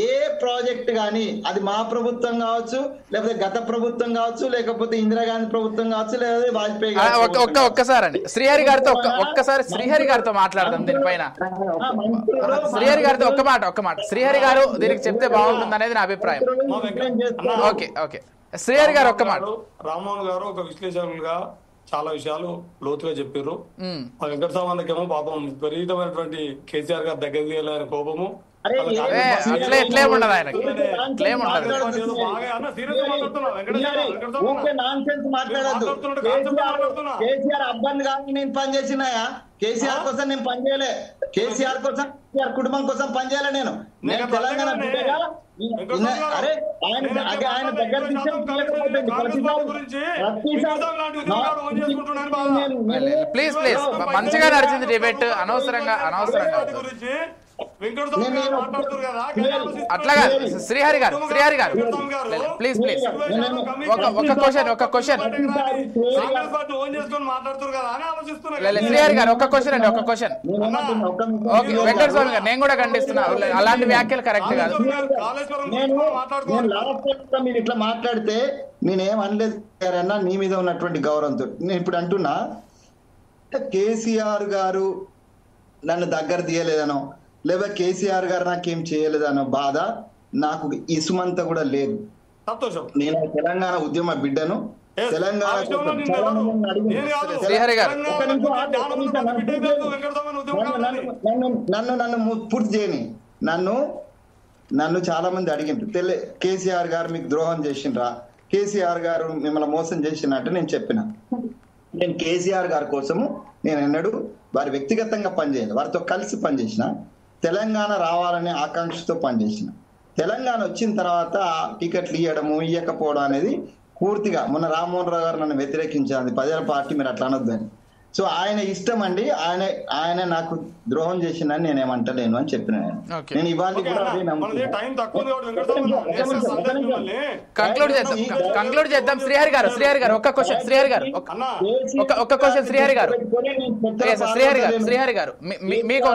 ఏ ప్రాజెక్ట్ కానీ, అది మా ప్రభుత్వం కావచ్చు, లేకపోతే గత ప్రభుత్వం కావచ్చు, లేకపోతే ఇందిరాగాంధీ ప్రభుత్వం కావచ్చు, లేదా వాజ్పేయి ఒక్కసారి శ్రీహరి గారితో మాట్లాడదాం దీనిపైన. శ్రీహరి గారితో ఒక్క మాట శ్రీహరి గారు దీనికి చెప్తే బాగుంటుంది అనేది నా అభిప్రాయం. ఓకే శ్రీహరి గారు ఒక్క మాట. రామ్మోహన్ గారు ఒక విశ్లేషకులుగా చాలా విషయాలు లోతుగా చెప్పారు. వెంకటస్వామికేమో పాపం విపరీతమైనటువంటి కేసీఆర్ గారు దగ్గర తీయాలని కోపము. కేసీఆర్ అబ్బాయి కానీ నేను పనిచేసినాయా? కేసీఆర్ కోసం నేను పనిచేయలే, కేసీఆర్ కోసం కుటుంబం కోసం పనిచేయలే. నేను తెలంగాణ అరే ఆయన దగ్గర ప్లీజ్ మంచిగా నడిచింది డిబేట్. అనవసరంగా అట్లాగా శ్రీహరి గారు ప్లీజ్ ఒక క్వశ్చన్ శ్రీహరి గారు ఒక క్వశ్చన్ ఓకే వెంకటస్వామి గారు నేను కూడా ఖండిస్తున్నా, అలాంటి వ్యాఖ్యలు కరెక్ట్ కాదు. మీరు ఇట్లా మాట్లాడితే నేనేం అనలేదు అన్న, నీ మీద ఉన్నటువంటి గౌరవంతో నేను ఇప్పుడు అంటున్నా, కేసీఆర్ గారు నన్ను దగ్గర తీయలేదనో, లేదా కేసీఆర్ గారు నాకేం చేయలేదనో బాధ నాకు ఇసుమంతా కూడా లేదు. నేను తెలంగాణ ఉద్యమ బిడ్డను. తెలంగాణ నన్ను పూర్తి చేయని నన్ను చాలా మంది అడిగిండ్రు, కేసీఆర్ గారు మీకు ద్రోహం చేసిండ్రా, కేసీఆర్ గారు మిమ్మల్ని మోసం చేసినట్టు నేను చెప్పిన. నేను కేసీఆర్ గారి కోసము నేను ఎన్నడూ వారి వ్యక్తిగతంగా పనిచేయాలి, వారితో కలిసి పనిచేసిన. తెలంగాణ రావాలనే ఆకాంక్షతో పనిచేసిన. తెలంగాణ వచ్చిన తర్వాత టికెట్లు ఇవ్వకపోవడం అనేది పూర్తిగా మొన్న రామ్మోహన్ రావు గారు నన్ను వ్యతిరేకించాలి, ప్రజల పార్టీ మీరు అట్లా అనొద్దని. సో ఆయన ఇష్టం అండి, ఆయన నాకు ద్రోహం చేసిందని నేనేమంటలేను అని చెప్పిన. నేను ఇవాళ కంక్లూడ్ చేద్దాం. శ్రీహరి గారు ఒక్క క్వశ్చన్. శ్రీహరి గారు ఒక్క క్వశ్చన్. శ్రీహరి గారు మీకు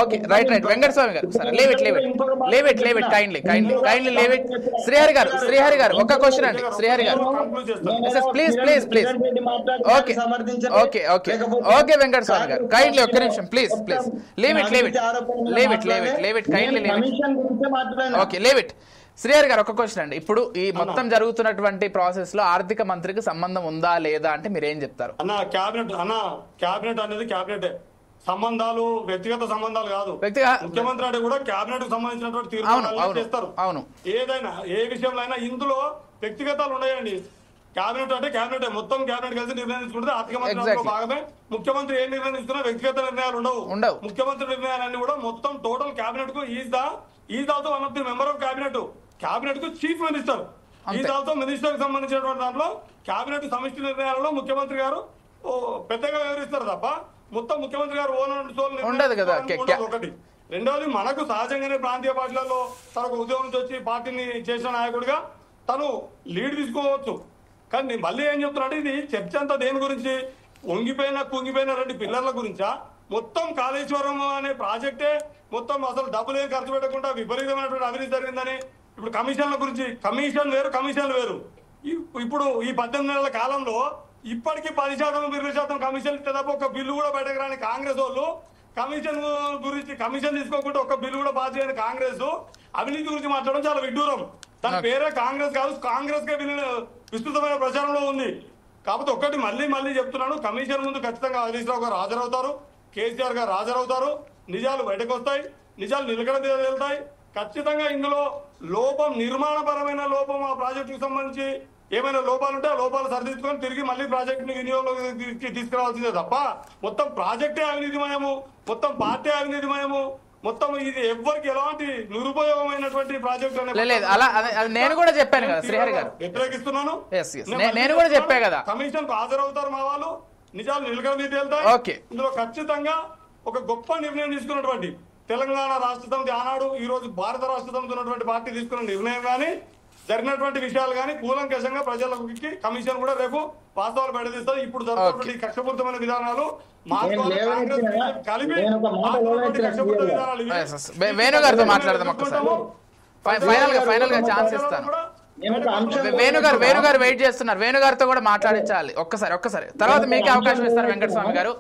ఓకే రైట్ వెంకటస్వామి గారు సరే లేవ్ ఇట్ కైండ్లీ లేవ్ ఇట్. శ్రీహరి గారు ఒక్క క్వశ్చన్ అండి. శ్రీహరి గారు ప్లీజ్ ఓకే వెంకటస్వామి గారు కైండ్లీ ఒక్క నిమిషం please leave it kindly okay లేవ్ ఇట్. శ్రీహరి గారు ఒక క్వశ్చన్ అండి. ఇప్పుడు ఈ మొత్తం జరుగుతున్నటువంటి ప్రాసెస్ లో ఆర్థిక మంత్రికి సంబంధం ఉందా లేదా అంటే మీరు ఏం చెప్తారు? క్యాబినెట్ అనేది క్యాబినెట్ సంబంధాలు వ్యక్తిగత సంబంధాలు కాదు. ముఖ్యమంత్రి అంటే కూడా క్యాబినెట్ కు సంబంధించినటువంటి తీర్మానాలు చేస్తారు. ఏదైనా ఏ విషయంలో అయినా ఇందులో వ్యక్తిగతాలు ఉన్నాయండి. క్యాబినెట్ అంటే క్యాబినెట్ మొత్తం క్యాబినెట్ కలిసి నిర్ణయం తీసుకుంటే ఆర్థిక మంత్రి భాగమే. ముఖ్యమంత్రి ఏ నిర్ణయం తీసుకున్నా వ్యక్తిగత నిర్ణయాలు ఉండవు. ముఖ్యమంత్రి నిర్ణయాలన్నీ కూడా మొత్తం టోటల్ క్యాబినెట్ కు is also one of the member of cabinet కు chief minister, is also minister కి సంబంధించినటువంటి దాంట్లో క్యాబినెట్ సమిష్టి నిర్ణయాలలో ముఖ్యమంత్రి గారు పెద్దగా వివరిస్తారు తప్ప మొత్తం ముఖ్యమంత్రి గారు ఒకటి. రెండవది మనకు సహజంగానే ప్రాంతీయ పార్టీలలో తనకు ఉద్యోగం నుంచి వచ్చి పార్టీని చేసిన నాయకుడిగా తను లీడ్ తీసుకోవచ్చు. కానీ మళ్ళీ ఏం చెప్తున్నా అంటే ఇది చర్చ అంతా దేని గురించి? కుంగిపోయిన 2 పిల్లర్ల గురించా? మొత్తం కాళేశ్వరం అనే ప్రాజెక్టే మొత్తం అసలు డబ్బులు ఏం ఖర్చు పెట్టకుండా విపరీతమైనటువంటి అవినీతి జరిగిందని. ఇప్పుడు కమిషన్ల గురించి కమిషన్ వేరు. ఇప్పుడు ఈ 18 నెలల కాలంలో ఇప్పటికీ 10% 20% కమిషన్ ఇస్తే తప్ప ఒక బిల్లు కూడా బయటకు రాని కాంగ్రెస్ వాళ్ళు కమిషన్ గురించి కమిషన్ తీసుకోకుండా ఒక బిల్లు కూడా పాస్ చేయని కాంగ్రెస్ అవినీతి గురించి మాట్లాడడం చాలా విడ్డూరం. దాని పేరే కాంగ్రెస్ కాదు, కాంగ్రెస్ కే విస్తృతమైన ప్రచారంలో ఉంది. కాకపోతే ఒక్కటి మళ్ళీ చెప్తున్నాను, కమిషన్ ముందు ఖచ్చితంగా హరీష్ రావు గారు హాజరవుతారు, కేసీఆర్ గారు హాజరవుతారు. నిజాలు బయటకు వస్తాయి, నిజాలు నిలకడ వెళ్తాయి. ఖచ్చితంగా ఇందులో నిర్మాణపరమైన లోపం ఆ ప్రాజెక్టుకు సంబంధించి ఏమైనా లోపాలు ఉంటే ఆ లోపాలు సరిదిద్దుకొని తిరిగి మళ్ళీ ప్రాజెక్టుని వినియోగంలోకి తీసుకురావాల్సిందే తప్ప మొత్తం ప్రాజెక్టే అవినీతిమయము, మొత్తం పార్టీ అవినీతిమయము, మొత్తం ఇది ఎవ్వరికి ఎలాంటి నిరుపయోగమైనటువంటి ప్రాజెక్ట్ అనేది నేను కూడా చెప్పాను కదా శ్రీహరి గారు, వ్యతిరేకిస్తున్నాను. నేను కూడా చెప్పా కదా, కమిషన్ కు హాజరవుతారు మా వాళ్ళు, నిజాలు నిలకడ మీద వెళ్తాయి. ఇందులో ఖచ్చితంగా ఒక గొప్ప నిర్ణయం తీసుకున్నటువంటి తెలంగాణ రాష్ట్ర సమితి ఆనాడు ఈ రోజు భారత రాష్ట్ర సమితి ఉన్నటువంటి పార్టీ తీసుకున్న నిర్ణయం కానీ జరిగినటువంటి విషయాలు కానీ కూలంకషంగా ప్రజలకు కమిషన్ కూడా రేపు వాస్తవాలు బయటతీస్తారు. ఇప్పుడు జరుగుతున్నటువంటి కక్షపూరితమైన విధానాలు కలిపి కక్షపూరిత విధానాలు వేణుగారితో మాట్లాడదాం. ఫైనల్ గా ఛాన్స్ ఇస్తాను. వేణుగారు వెయిట్ చేస్తున్నారు, వేణుగారితో కూడా మాట్లాడించాలి. ఒక్కసారి తర్వాత మీకే అవకాశం ఇస్తాను వెంకటస్వామి గారు.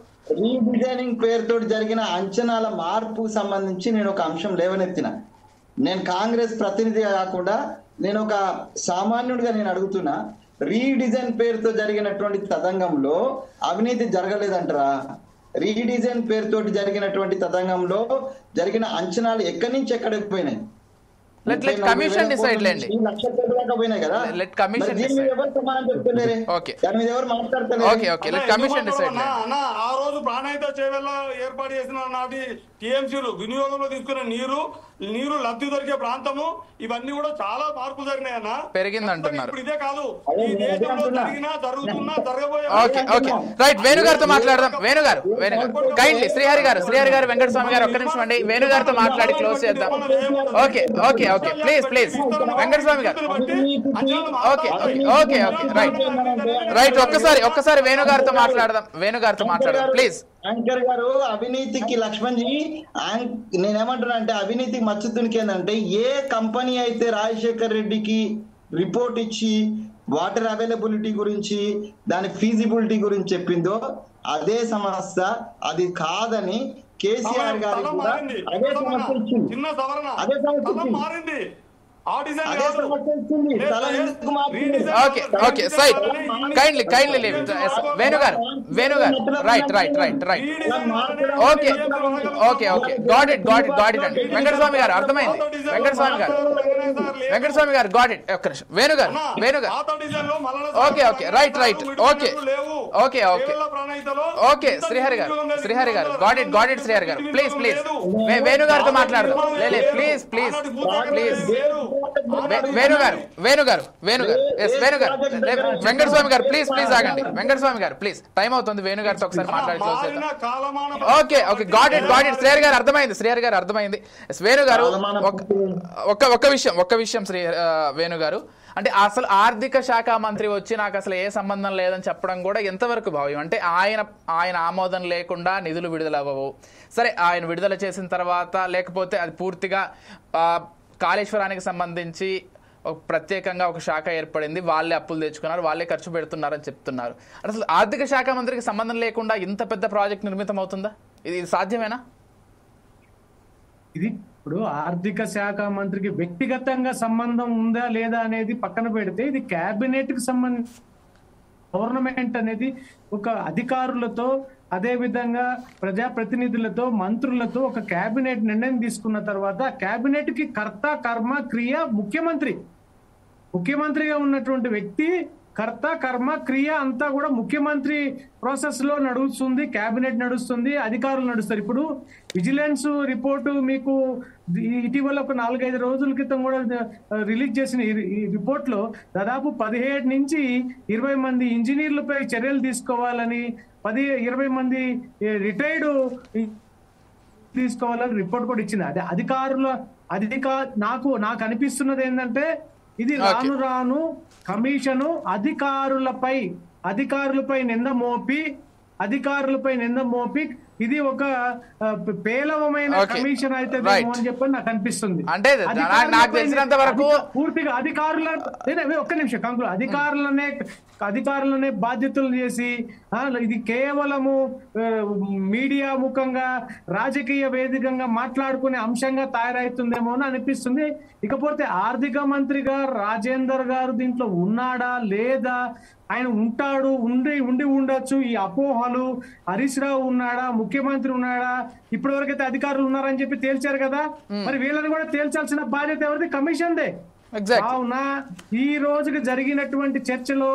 రీడిజైనింగ్ పేరుతో జరిగిన అంచనాల మార్పు సంబంధించి నేను ఒక అంశం లేవనెత్తిన. నేను కాంగ్రెస్ ప్రతినిధిగా కాకుండా నేను ఒక సామాన్యుడిగా నేను అడుగుతున్నా, రీడిజైన్ పేరుతో జరిగినటువంటి తతంగంలో అవినీతి జరగలేదంటారా? రీడిజైన్ పేరుతో జరిగినటువంటి తతంగంలో జరిగిన అంచనాలు ఎక్కడి నుంచి ఎక్కడికి పోయినాయి? కమిషన్ డిసైడ్ లేండి. ఆ రోజు ప్రాణహిత చేవెళ్ళ ఏర్పాటు చేసిన నాటి టీఎంసీలు వినియోగంలో తీసుకున్న నీరు లబ్ధి దొరికే ప్రాంతము ఇవన్నీ కూడా చాలా మార్పు జరిగినాయన్న, పెరిగింది అంటున్నారు. ఇప్పుడు ఇదే కాదు, ఈ దేశంలో జరిగినా జరుగుతున్నా జరగబోయే. రైట్, వేణుగారితో మాట్లాడదాం. వేణుగారు కైండ్లీ శ్రీహరి గారు వెంకటస్వామి గారు ఒక్క నిమిషం అండి, వేణుగారితో మాట్లాడి క్లోజ్ చేద్దాం. ఓకే ప్లీజ్ వెంకటస్వామి గారు. ఓకే రైట్ ఒక్కసారి వేణుగారితో మాట్లాడదాం ప్లీజ్. యాంకర్ గారు, అవినీతికి లక్ష్మణ్ జీ నేనేమంటున్నా అంటే అవినీతికి మచ్చుతునికి ఏంటంటే, ఏ కంపెనీ అయితే రాజశేఖర్ రెడ్డికి రిపోర్ట్ ఇచ్చి వాటర్ అవైలబిలిటీ గురించి దాని ఫీజిబిలిటీ గురించి చెప్పిందో అదే సంస్థ అది కాదని కేసీఆర్ గారు కూడా అదే సమస్య ఇచ్చింది. అదే సమస్య మారింది. కైండ్లీ వేణుగారు రైట్ ఓకే గాట్ ఇట్ అండి. వెంకటస్వామి గారు అర్థమైంది. వెంకటస్వామి గారు వెంకటస్వామి గారు గాట్ ఇట్. ఒక్క నిమిషం వేణుగారు okay okay right okay okay okay okay Srihari garu got it Srihari గారు ప్లీజ్ వేణుగారితో మాట్లాడదాం. ప్లీజ్ వేణుగారు వెంకటస్వామి గారు ప్లీజ్ ఆగండి. వెంకటస్వామి గారు ప్లీజ్ టైం అవుతుంది. వేణుగారితో ఒకసారి మాట్లాడి ఓకే గాట్ ఇట్ శ్రీహరి గారు అర్థమైంది. వేణుగారు ఒక్క విషయం వేణుగారు, అంటే అసలు ఆర్థిక శాఖ మంత్రి వచ్చి నాకు అసలు ఏ సంబంధం లేదని చెప్పడం కూడా ఎంతవరకు భావ్యం? అంటే ఆయన ఆమోదం లేకుండా నిధులు విడుదల అవ్వవు. సరే ఆయన విడుదల చేసిన తర్వాత లేకపోతే అది పూర్తిగా కాళేశ్వరానికి సంబంధించి ప్రత్యేకంగా ఒక శాఖ ఏర్పడింది, వాళ్ళే అప్పులు తెచ్చుకున్నారు, వాళ్ళే ఖర్చు పెడుతున్నారని చెప్తున్నారు. అసలు ఆర్థిక శాఖ మంత్రికి సంబంధం లేకుండా ఇంత పెద్ద ప్రాజెక్ట్ నిర్మితం అవుతుందా? ఇది సాధ్యమేనా? ఇది ఇప్పుడు ఆర్థిక శాఖ మంత్రికి వ్యక్తిగతంగా సంబంధం ఉందా లేదా అనేది పక్కన పెడితే, ఇది కేబినెట్ కి సంబంధించి గవర్నమెంట్ అనేది ఒక అధికారులతో అదే విధంగా ప్రజాప్రతినిధులతో మంత్రులతో ఒక కేబినెట్ నిర్ణయం తీసుకున్న తర్వాత కేబినెట్ కి కర్త కర్మ క్రియ ముఖ్యమంత్రిగా ఉన్నటువంటి వ్యక్తి కర్త కర్మ క్రియ అంతా కూడా ముఖ్యమంత్రి ప్రాసెస్ లో నడుస్తుంది, కేబినెట్ నడుస్తుంది, అధికారులు నడుస్తారు. ఇప్పుడు విజిలెన్స్ రిపోర్టు మీకు ఇటీవల ఒక 4-5 రోజుల క్రితం కూడా రిలీజ్ చేసిన ఈ రిపోర్ట్ లో దాదాపు 17 నుంచి 20 మంది ఇంజనీర్లపై చర్యలు తీసుకోవాలని, 20 మంది రిటైర్డ్ తీసుకోవాలని రిపోర్ట్ కూడా ఇచ్చింది. అదే నాకు అనిపిస్తున్నది ఏంటంటే ఇది రాను కమిషను అధికారులపై నింద మోపి ఇది ఒక పేలవమైన కమిషన్ అయితే అని చెప్పి నాకు అనిపిస్తుంది. అంటే నాకు తెలిసినంత వరకు పూర్తిగా ఒక్క నిమిషం కంకులు అధికారులనే బాధ్యతలు చేసి ఇది కేవలము మీడియా ముఖంగా రాజకీయ వేదికగా మాట్లాడుకునే అంశంగా తయారవుతుందేమో అని అనిపిస్తుంది. ఇకపోతే ఆర్థిక మంత్రిగా రాజేందర్ గారు దీంట్లో ఉన్నాడా లేదా, ఆయన ఉండి ఉండొచ్చు. ఈ అపోహలు, హరీష్ రావు ఉన్నాడా, ముఖ్యమంత్రి ఉన్నాడా, ఇప్పటి వరకైతే అధికారులు ఉన్నారని చెప్పి తేల్చారు కదా, మరి వీళ్ళని కూడా తేల్చాల్సిన బాధ్యత ఎవరిది? కమిషన్దే. కావున ఈ రోజుకి జరిగినటువంటి చర్చలో,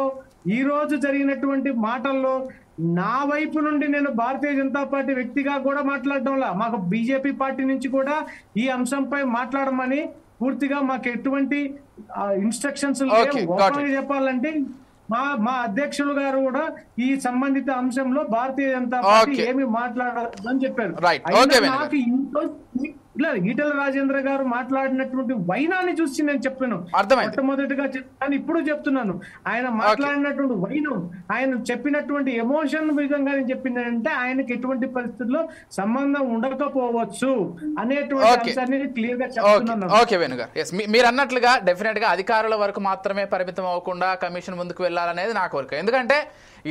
ఈ రోజు జరిగినటువంటి మాటల్లో నా వైపు నుండి నేను భారతీయ జనతా పార్టీ వ్యక్తిగా కూడా మాట్లాడడంలా, మాకు బీజేపీ పార్టీ నుంచి కూడా ఈ అంశంపై మాట్లాడమని పూర్తిగా మాకు ఎటువంటి ఇన్స్ట్రక్షన్స్ చెప్పాలంటే మా అధ్యక్షులు గారు కూడా ఈ సంబంధిత అంశంలో భారతీయ జనతా పార్టీ ఏమి మాట్లాడదని చెప్పారు. నాకు ఈటెల రాజేంద్ర గారు మాట్లాడినటువంటి వైనాన్ని చూసి నేను చెప్పాను, మొట్టమొదటిగా చెప్తాను, ఇప్పుడు చెప్తున్నాను. ఆయన మాట్లాడినటువంటి వైనం, ఆయన చెప్పినటువంటి ఎమోషన్ విధంగా నేను చెప్పింది అంటే ఆయనకి ఎటువంటి పరిస్థితుల్లో సంబంధం ఉండకపోవచ్చు అనేటువంటి అంశాన్ని క్లియర్ గా చెప్తున్నాను. ఓకే వేణుగారు, మీరు అన్నట్లుగా డెఫినెట్ గా అధికారుల వరకు మాత్రమే పరిమితం అవ్వకుండా కమిషన్ ముందుకు వెళ్లాలనేది నా కోరిక. ఎందుకంటే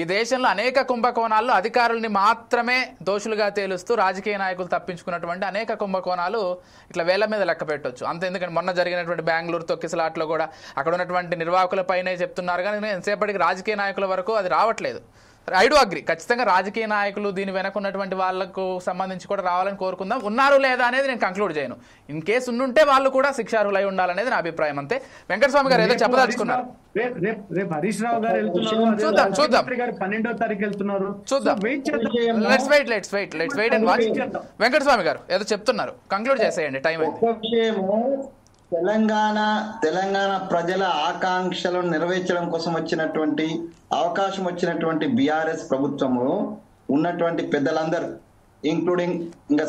ఈ దేశంలో అనేక కుంభకోణాల్లో అధికారుల్ని మాత్రమే దోషులుగా తేలుస్తూ రాజకీయ నాయకులు తప్పించుకున్నటువంటి అనేక కుంభకోణాలు ఇట్లా వేళ్ల మీద లెక్క పెట్టవచ్చు అంతే. ఎందుకంటే మొన్న జరిగినటువంటి బెంగళూరు తొక్కిసలాట్లో కూడా అక్కడ ఉన్నటువంటి నిర్వాహకులపైనే చెప్తున్నారు, కానీ ఎంతసేపటికి రాజకీయ నాయకుల వరకు అది రావట్లేదు. ఐ డు అగ్రీ, ఖచ్చితంగా రాజకీయ నాయకులు దీని వెనకున్నటువంటి వాళ్ళకు సంబంధించి కూడా రావాలని కోరుకుందాం. ఉన్నారు లేదా అనేది నేను కంక్లూడ్ చేయను. ఇన్ కేసు ఉండుంటే వాళ్ళు కూడా శిక్షార్హులై ఉండాలనేది నా అభిప్రాయం అంతే. వెంకటస్వామి గారు ఏదో చెప్పదలుచుకున్నారు. రేపు హరీష్ రావు గారు చూద్దాం 12వ తారీఖు వెళ్తున్నారు, చూద్దాం. Let's wait and watch. Venkataswamy గారు ఏదో చెప్తున్నారు, కంక్లూడ్ చేసేయండి, టైం అయింది. తెలంగాణ ప్రజల ఆకాంక్షలను నెరవేర్చడం కోసం అవకాశం వచ్చినటువంటి బీఆర్ఎస్ ప్రభుత్వంలో ఉన్నటువంటి పెద్దలందరూ, ఇంక్లూడింగ్ ఇంకా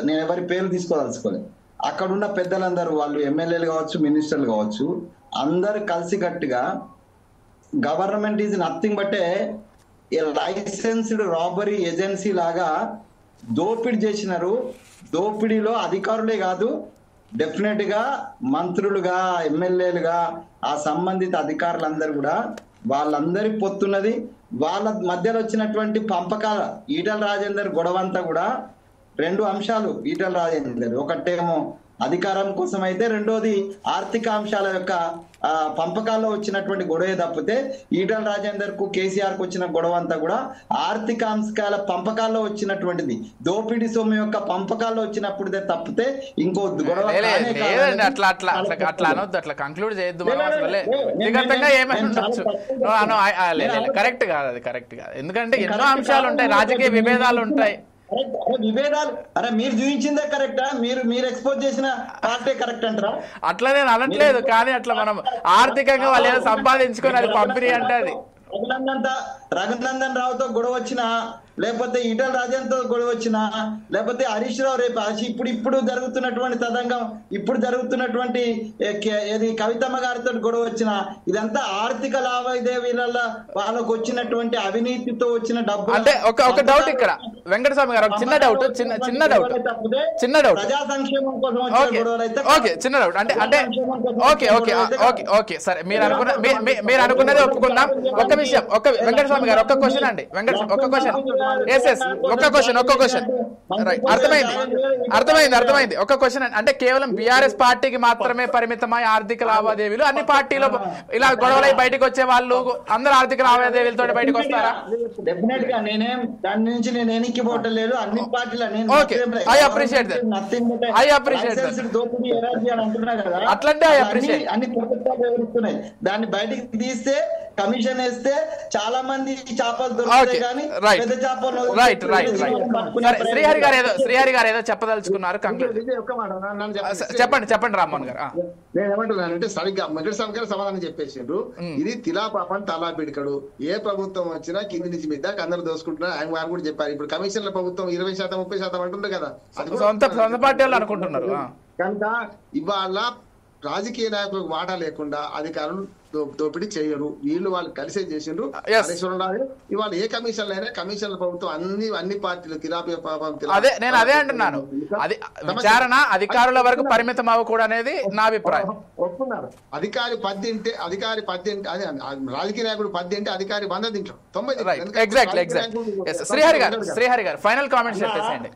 నేను ఎవరి పేర్లు తీసుకోదలుచుకోలేదు, అక్కడున్న పెద్దలందరూ, వాళ్ళు ఎమ్మెల్యేలు కావచ్చు, మినిస్టర్లు కావచ్చు, అందరు కలిసికట్టుగా government is nothing but A licensed robbery agency లాగా దోపిడీ చేసినారు. దోపిడీలో అధికారులే కాదు, డెఫినెట్ గా మంత్రులుగా, ఎమ్మెల్యేలుగా, ఆ సంబంధిత అధికారులందరూ కూడా వాళ్ళందరి పొత్తున్నది. వాళ్ళ మధ్యలో వచ్చినటువంటి పంపకాల ఈటెల రాజేందర్ గొడవంతా కూడా 2 అంశాలు. ఈటెల రాజేందర్ ఒకటేమో అధికారం కోసం అయితే, రెండోది ఆర్థిక అంశాల యొక్క పంపకాల్లో వచ్చినటువంటి గొడవ తప్పితే ఈటల రాజేందర్ కు కేసీఆర్ కు వచ్చిన గొడవ అంతా కూడా ఆర్థిక అంశాల పంపకాల్లో వచ్చినటువంటిది, దోపిడీ సొమ్ము యొక్క పంపకాల్లో వచ్చినప్పుడే తప్పితే ఇంకో గొడవ అట్లా అనొద్దు, అట్లా కంక్లూడ్ చేయొద్దు. వ్యక్తిగతంగా ఏమైనా కరెక్ట్ కాదు, అది కరెక్ట్ కాదు. ఎందుకంటే ఎన్నో అంశాలు ఉంటాయి, రాజకీయ విభేదాలు ఉంటాయి. విభేదాలు మీరు చూపించిందే కరెక్టా? మీరు ఎక్స్పోజ్ చేసిన పార్టీ కరెక్ట్ అంటారా? అట్లా నేను అనట్లేదు, కానీ అట్లా మనం ఆర్థికంగా వాళ్ళు ఏదో సంపాదించుకొని అది పంపిణీ అంటే అది రఘునందన్ రావుతో గొడవ వచ్చినా, లేకపోతే ఈటల రాజేంద్రతో గొడవ వచ్చినా, లేకపోతే హరీష్ రావు రేపు ఇప్పుడు జరుగుతున్నటువంటి తదంగం, ఇప్పుడు జరుగుతున్నటువంటి ఏది కవితమ్మ గారితో గొడవ వచ్చినా, ఇదంతా ఆర్థిక లావాదేవీల వాళ్ళకు వచ్చినటువంటి అవినీతితో వచ్చిన డబ్బు. అంటే ఒక డౌట్ ఇక్కడ వెంకటస్వామి గారు, చిన్న డౌట్ ప్రజా సంక్షేమం కోసం వచ్చిన గొడవలు అయితే ఓకే, చిన్న డౌట్ అంటే ఓకే సరే, మీరు అనుకున్నది ఒప్పుకుందాం. ఒక విషయం, వెంకటస్వామి గారు ఒక్క క్వశ్చన్ అండి, ఒక్క క్వశ్చన్ రైట్, అర్థమైంది. ఒక క్వశ్చన్ అంటే కేవలం బీఆర్ఎస్ పార్టీకి మాత్రమే పరిమితమై ఆర్థిక లావాదేవీలు, అన్ని పార్టీలు ఇలా గొడవలై బయటకు వచ్చే వాళ్ళు అందరూ ఆర్థిక లావాదేవీలతో బయటకు వస్తారా? డెఫినెట్ గా నేనేం దాని నుంచి నేను ఎన్నికపోవటం లేదు, అన్ని పార్టీలు ఐ అప్రిషియేట్ అట్లంటే ఐ అప్రిషియేట్. అన్ని ప్రభుత్వాలు వివరిస్తున్నాయి, దాన్ని బయటికి తీస్తే కమిషన్ వేస్తే చాలా మంది చేపలు దొరుకుతాయి, కానీ పెద్ద చేపలు శ్రీహరి గారు ఏదో చెప్పదలుచుకున్నారు, చెప్పండి రామ్మోహన్ గారు. నేను ఏమంటున్నానంటే సరిగ్గా వెంకటస్వామి గారు సమాధానం చెప్పేసిండ్రు. ఇది తిలా పాపం తలా పిడికడు, ఏ ప్రభుత్వం వచ్చినా కింది నుంచి మీద అందరూ దోసుకుంటున్నారు. ఆయన వారు కూడా చెప్పారు, ఇప్పుడు కమిషన్ల ప్రభుత్వం 20% 30% అంటుంది కదా, సొంత పార్టీ వాళ్ళు అనుకుంటున్నారు. కనుక ఇవాళ రాజకీయ నాయకులకు వాటా లేకుండా అధికారులు దోపిడీ చేయరు, వాళ్ళు కలిసే చేసిండ్రు. ఇవాళ ఏ కమిషన్లు అయినా కమిషన్ల ప్రభుత్వం అన్ని పార్టీలు నేను అదే అంటున్నాను, అది విచారణ అధికారుల వరకు పరిమితం అవ్వకూడదు అనేది నా అభిప్రాయం. ఒప్పుకున్నారు. అధికారి 10 తింటే అదే రాజకీయ నాయకుడు 10 తింటే అధికారి 100 తింటాం. 90. ఎగ్జాక్ట్లీ. శ్రీహరి గారు ఫైనల్ కామెంట్స్ చెప్పేసేయండి.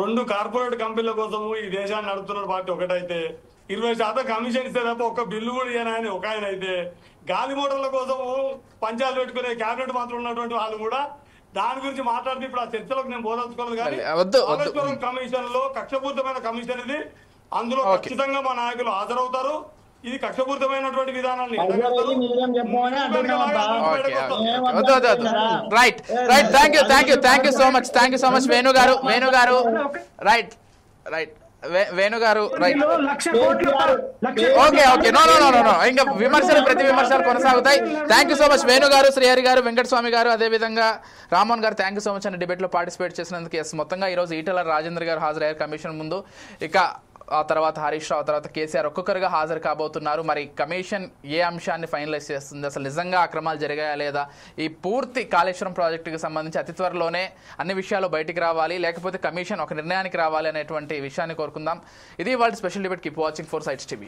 2 కార్పొరేట్ కంపెనీల కోసము ఈ దేశాన్ని నడుపుతున్న పార్టీ ఒకటైతే 20% కమిషన్ ఇస్తే తప్ప ఒక్క బిల్లు కూడా ఇయ్యని ఒక ఆయన అయితే, గాలి మోటార్ల కోసం పంచాలు పెట్టుకునే క్యాబినెట్ మాత్రం ఉన్నటువంటి వాళ్ళు కూడా దాని గురించి మాట్లాడితే ఇప్పుడు ఆ చర్చలకు నేను బోధించుకోలేదు. కానీ కాళేశ్వరం కమిషన్ లో కక్షపూరితమైన కమిషన్ ఇది, అందులో ఖచ్చితంగా మా నాయకులు హాజరవుతారు. ఇది కక్షపూరితమైనటువంటి విధానాన్ని right. Thank you so much Venu గారు వేణు గారు రైట్. ఓకే నో ఇంకా ప్రతి విమర్శలు కొనసాగుతాయి. Thank you so much Venu గారు, శ్రీహరి గారు, వెంకటస్వామి గారు, అదేవిధంగా రామ్మోహన్ గారు. థ్యాంక్ యూ సో మచ్ అండి డిబేట్ లో పార్టిసిపేట్ చేసినందుకు. మొత్తంగా ఈ రోజు ఈటల రాజేందర్ గారు హాజరయ్యారు కమిషన్ ముందు. ఇక ఆ తర్వాత హరీష్ రావు, తర్వాత కేసీఆర్ ఒక్కొక్కరుగా హాజరు కాబోతున్నారు. మరి కమిషన్ ఏ అంశాన్ని ఫైనలైజ్ చేస్తుంది, అసలు నిజంగా అక్రమాలు జరిగాయా లేదా, ఈ పూర్తి కాళేశ్వరం ప్రాజెక్టుకి సంబంధించి అతి త్వరలోనే అన్ని విషయాలు బయటికి రావాలి, లేకపోతే కమిషన్ ఒక నిర్ణయానికి రావాలి అనేటువంటి విషయాన్ని కోరుకుందాం. ఇది వాళ్ళ special debate. Keep watching 4 Sides TV.